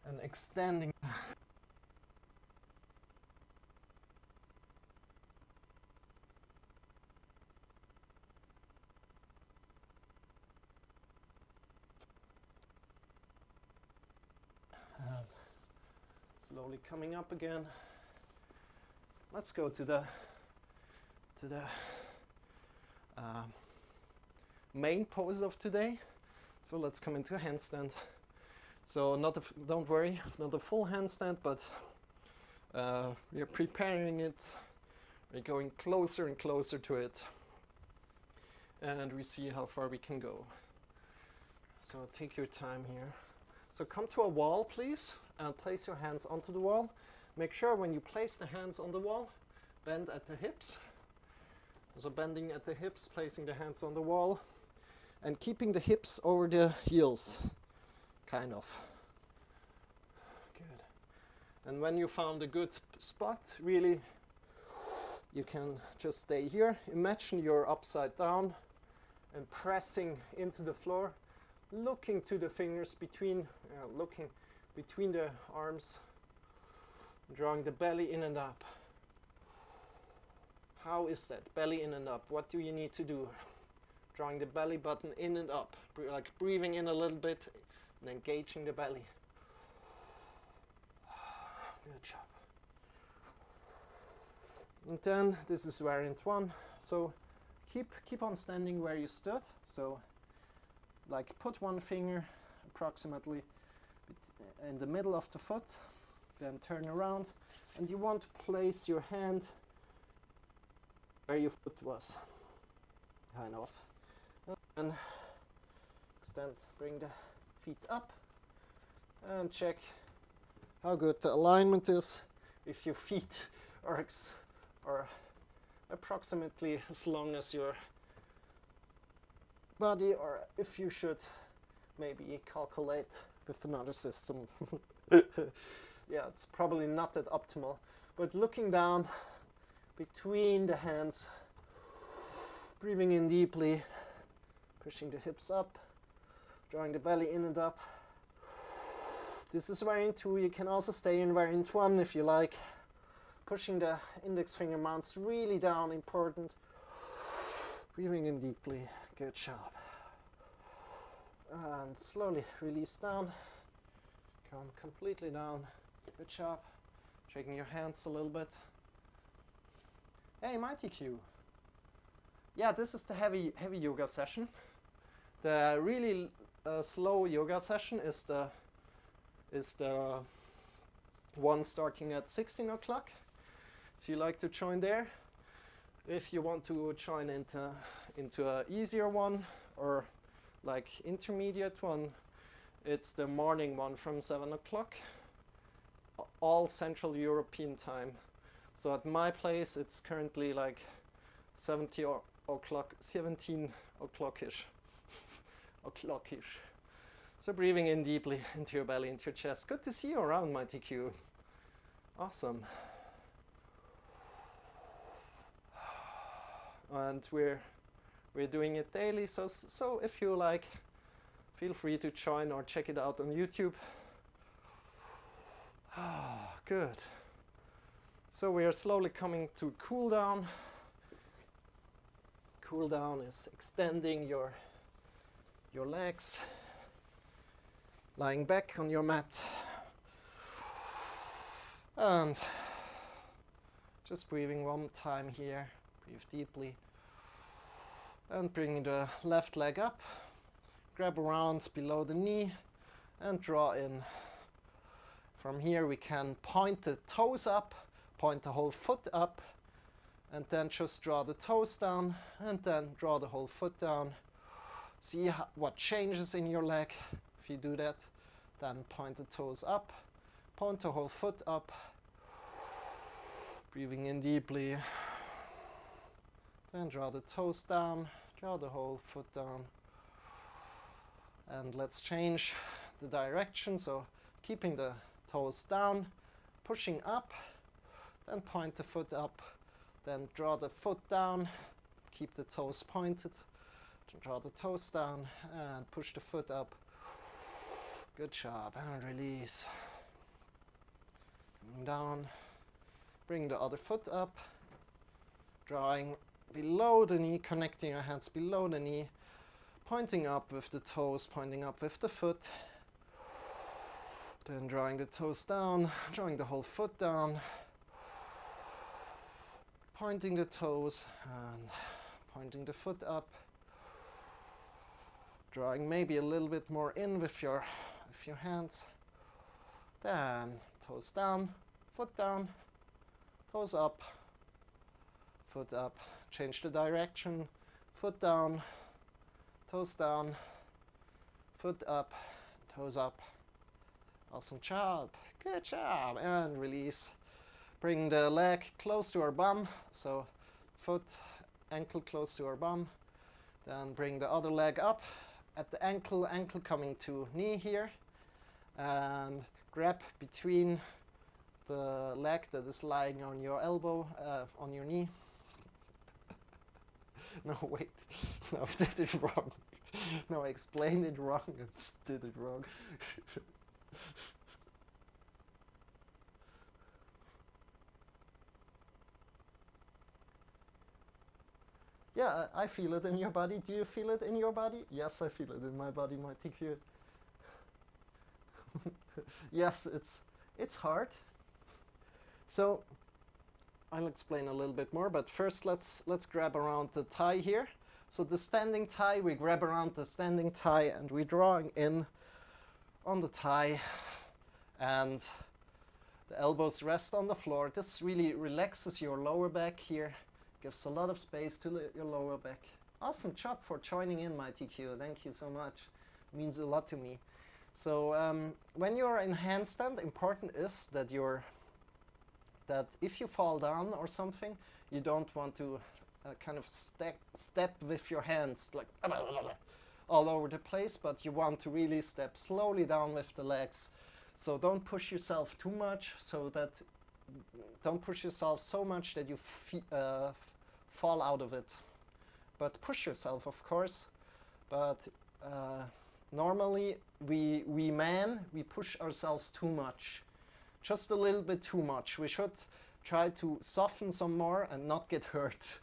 and extending. And slowly coming up again. Let's go to the main pose of today. So let's come into a handstand. So don't worry, not a full handstand, but we're preparing it. We're going closer and closer to it, and we see how far we can go. So take your time here. So come to a wall, please, and place your hands onto the wall. Make sure when you place the hands on the wall, bend at the hips. So bending at the hips, placing the hands on the wall, and keeping the hips over the heels. kind of. Good. And when you found a good spot, really, you can just stay here. Imagine you're upside down and pressing into the floor, looking to the fingers between, looking between the arms, drawing the belly in and up. How is that? Belly in and up. What do you need to do? Drawing the belly button in and up, like breathing in a little bit and engaging the belly. Good job. And then this is variant 1. So keep on standing where you stood. So like put one finger approximately in the middle of the foot, then turn around, and you want to place your hand where your foot was, kind of. And extend, bring the feet up and check how good the alignment is. If your feet are approximately as long as your body, or if you should maybe calculate with another system. Yeah, it's probably not that optimal, but looking down between the hands, breathing in deeply, pushing the hips up, drawing the belly in and up. This is variant 2. You can also stay in variant 1 if you like. Pushing the index finger mounts really down, important. Breathing in deeply, good job. And slowly release down, come completely down, good job. Shaking your hands a little bit. Hey, Mighty Q. Yeah, this is the heavy yoga session. The really slow yoga session is the one starting at 16 o'clock. If you like to join there. If you want to join into an easier one or like intermediate one, it's the morning one from 7 o'clock, all Central European time. So at my place, it's currently like 17 o'clock-ish. o'clock-ish. So breathing in deeply into your belly, into your chest. Good to see you around, Mighty Q. Awesome. And we're doing it daily, so if you like, feel free to join or check it out on YouTube. Good. So we are slowly coming to cool down. Cool down is extending your legs, lying back on your mat, and just breathing one time here. Breathe deeply and bring the left leg up, grab around below the knee and draw in. From here we can point the toes up, point the whole foot up, and then just draw the toes down and then draw the whole foot down. See what changes in your leg. If you do that, then point the toes up, point the whole foot up, breathing in deeply. Then draw the toes down, draw the whole foot down. And let's change the direction, so keeping the toes down, pushing up, then point the foot up, then draw the foot down, keep the toes pointed, draw the toes down and push the foot up. Good job, and release. Coming down, bring the other foot up, drawing below the knee, connecting your hands below the knee, pointing up with the toes, pointing up with the foot. Then drawing the toes down, drawing the whole foot down, pointing the toes and pointing the foot up. Drawing maybe a little bit more in with your hands. Then toes down, foot down, toes up, foot up. Change the direction, foot down, toes down, foot up, toes up. Awesome job, good job, and release. Bring the leg close to our bum, so foot, ankle close to our bum. Then bring the other leg up at the ankle coming to knee here. and grab between the leg that is lying on your elbow, on your knee. No, wait, no, I did it wrong. No, I explained it wrong and did it wrong. Yeah, I feel it in your body. Do you feel it in your body? Yes, I feel it in my body, my TQ. Yes, it's hard. So I'll explain a little bit more, but first let's grab around the thigh here. So the standing thigh, we grab around the standing thigh and we're drawing in on the thigh, and the elbows rest on the floor. This really relaxes your lower back here, gives a lot of space to your lower back. Awesome job for joining in, my TQ. Thank you so much. It means a lot to me. So when you're in handstand, important is that if you fall down or something, you don't want to kind of step with your hands like all over the place, but you want to really step slowly down with the legs. So don't push yourself too much, don't push yourself so much that you fall out of it. But push yourself, of course. But normally we push ourselves too much. Just a little bit too much. We should try to soften some more and not get hurt.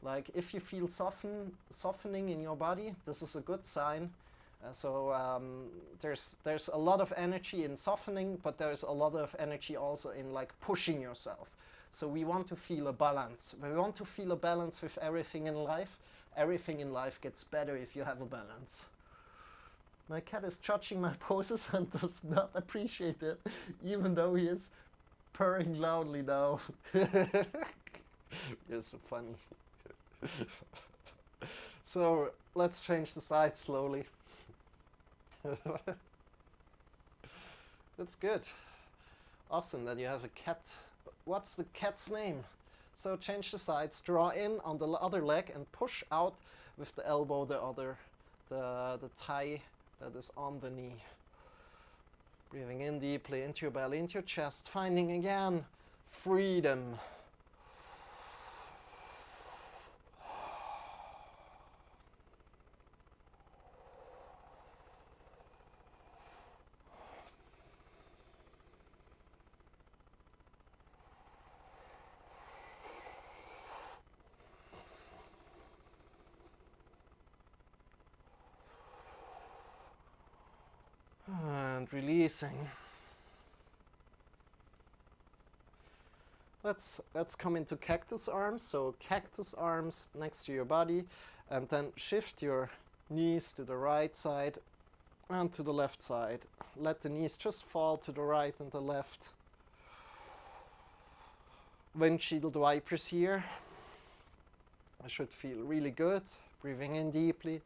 Like if you feel softening in your body, this is a good sign. There's a lot of energy in softening, but there's a lot of energy also in like pushing yourself. So we want to feel a balance. We want to feel a balance with everything in life. Everything in life gets better if you have a balance. My cat is judging my poses and does not appreciate it, even though he is purring loudly now. You're so funny. So let's change the side slowly. That's good. Awesome that you have a cat. What's the cat's name? So change the sides, draw in on the other leg and push out with the elbow the thigh that is on the knee. Breathing in deeply into your belly, into your chest, finding again freedom. And releasing. Let's come into cactus arms. So cactus arms next to your body, and then shift your knees to the right side and to the left side. Let the knees just fall to the right and the left. Windshield wipers here. I should feel really good. Breathing in deeply.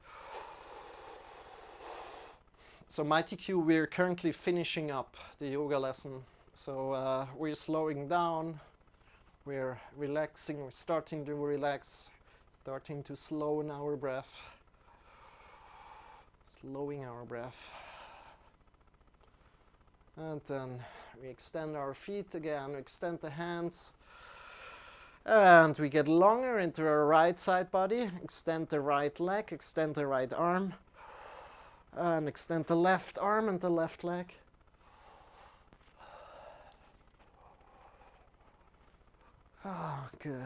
So my TQ, we're currently finishing up the yoga lesson. So we're slowing down, we're relaxing, we're starting to relax, starting to slow in our breath. Slowing our breath. And then we extend our feet again, we extend the hands. And we get longer into our right side body, extend the right leg, extend the right arm. And extend the left arm and the left leg. Oh, good.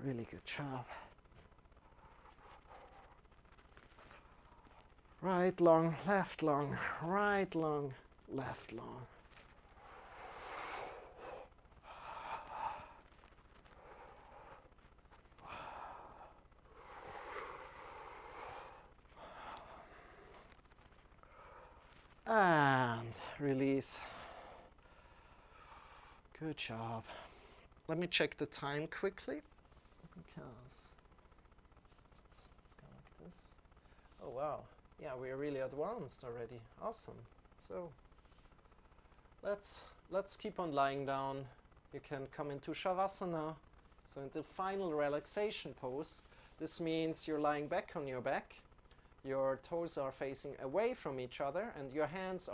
Really good job. Right long, left long, right long, left long. And release. Good job. Let me check the time quickly, because let's go like this. Oh wow, yeah, we're really advanced already. Awesome. So let's keep on lying down. You can come into Shavasana, so into final relaxation pose. This means you're lying back on your back. your toes are facing away from each other and your arms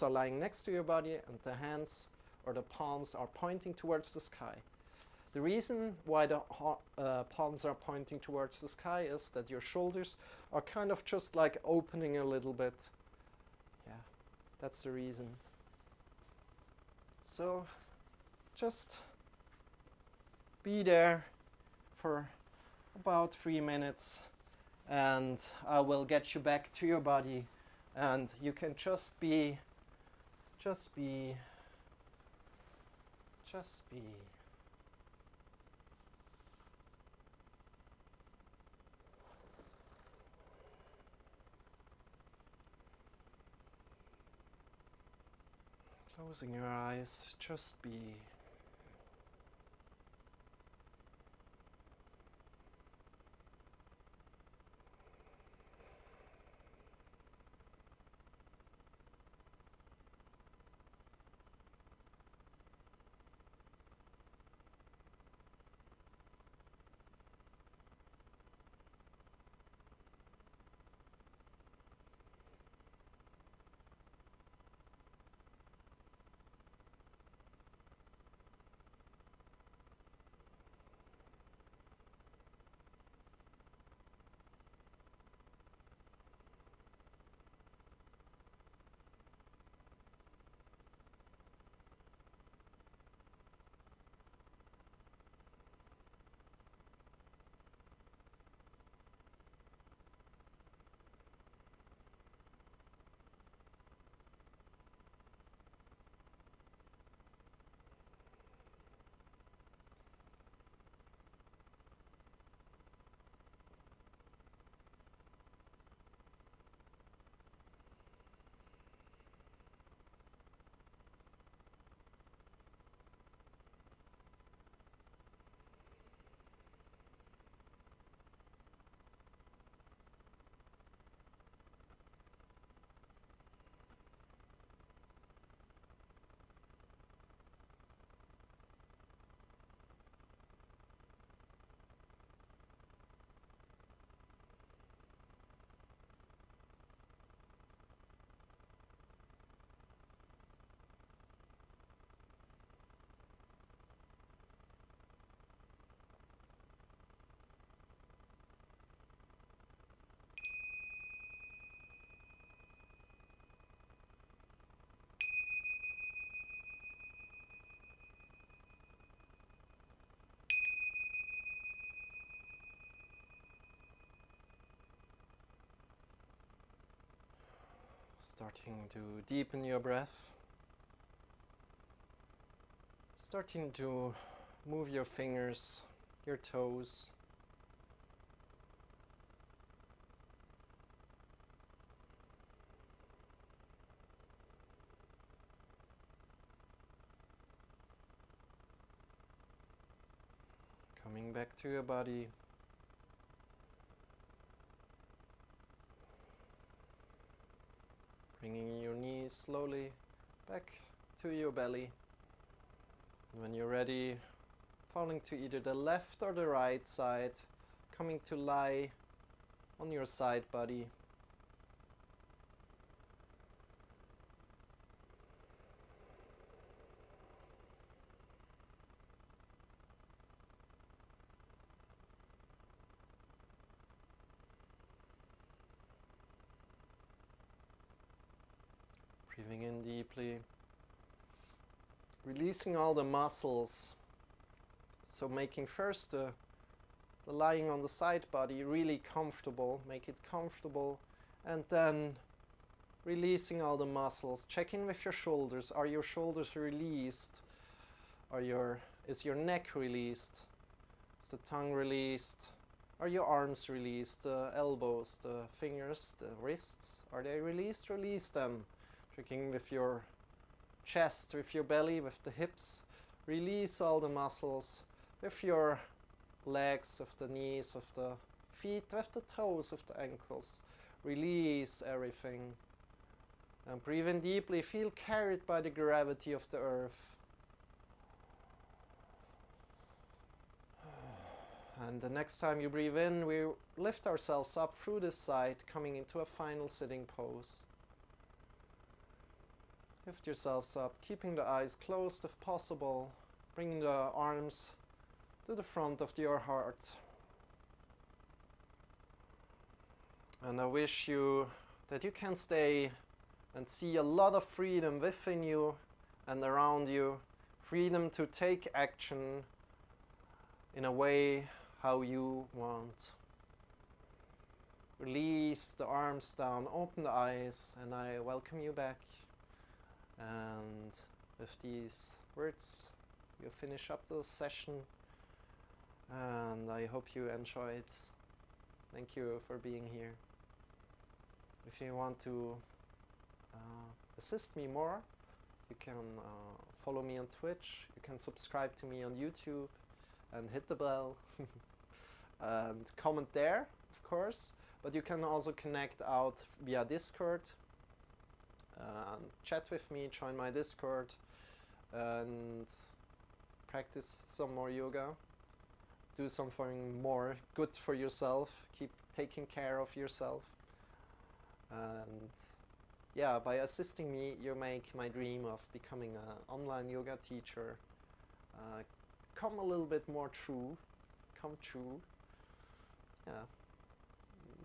are lying next to your body, and the hands or the palms are pointing towards the sky. The reason why the palms are pointing towards the sky is that your shoulders are kind of just like opening a little bit. Yeah, that's the reason. So just be there for about 3 minutes and I will get you back to your body, and you can just be. Closing your eyes, just be. Starting to deepen your breath. Starting to move your fingers, your toes. Coming back to your body. Bringing your knees slowly back to your belly. And when you're ready, falling to either the left or the right side, coming to lie on your side body. Breathing in deeply, releasing all the muscles. So making first the lying on the side body really comfortable, make it comfortable, and then releasing all the muscles. Check in with your shoulders. Are your shoulders released? Is your neck released? Is the tongue released? Are your arms released? The elbows, the fingers, the wrists, are they released? Release them. Checking with your chest, with your belly, with the hips. Release all the muscles. With your legs, with the knees, with the feet, with the toes, with the ankles. Release everything. And breathe in deeply. Feel carried by the gravity of the earth. And the next time you breathe in, we lift ourselves up through this side, coming into a final sitting pose. Lift yourselves up, keeping the eyes closed if possible, bringing the arms to the front of your heart. And I wish you that you can stay and see a lot of freedom within you and around you. Freedom to take action in a way how you want. Release the arms down, open the eyes, and I welcome you back. And with these words, you finish up the session. And I hope you enjoyed. Thank you for being here. If you want to assist me more, you can follow me on Twitch, you can subscribe to me on YouTube and hit the bell and comment there, of course, but you can also connect out via Discord, chat with me, join my Discord and practice some more yoga, do something more good for yourself, keep taking care of yourself. And yeah, by assisting me, you make my dream of becoming an online yoga teacher come a little bit more true, come true. Yeah,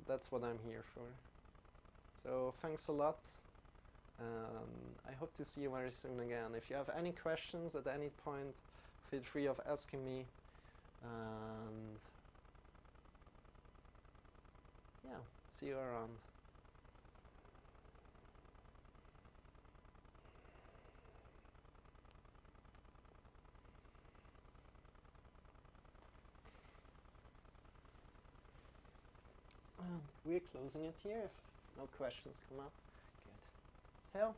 that's what I'm here for. So thanks a lot. I hope to see you very soon again. If you have any questions at any point, feel free of asking me. And yeah, see you around. And we're closing it here if no questions come up. Good. So,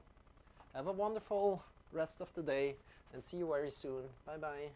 have a wonderful rest of the day and see you very soon. Bye bye.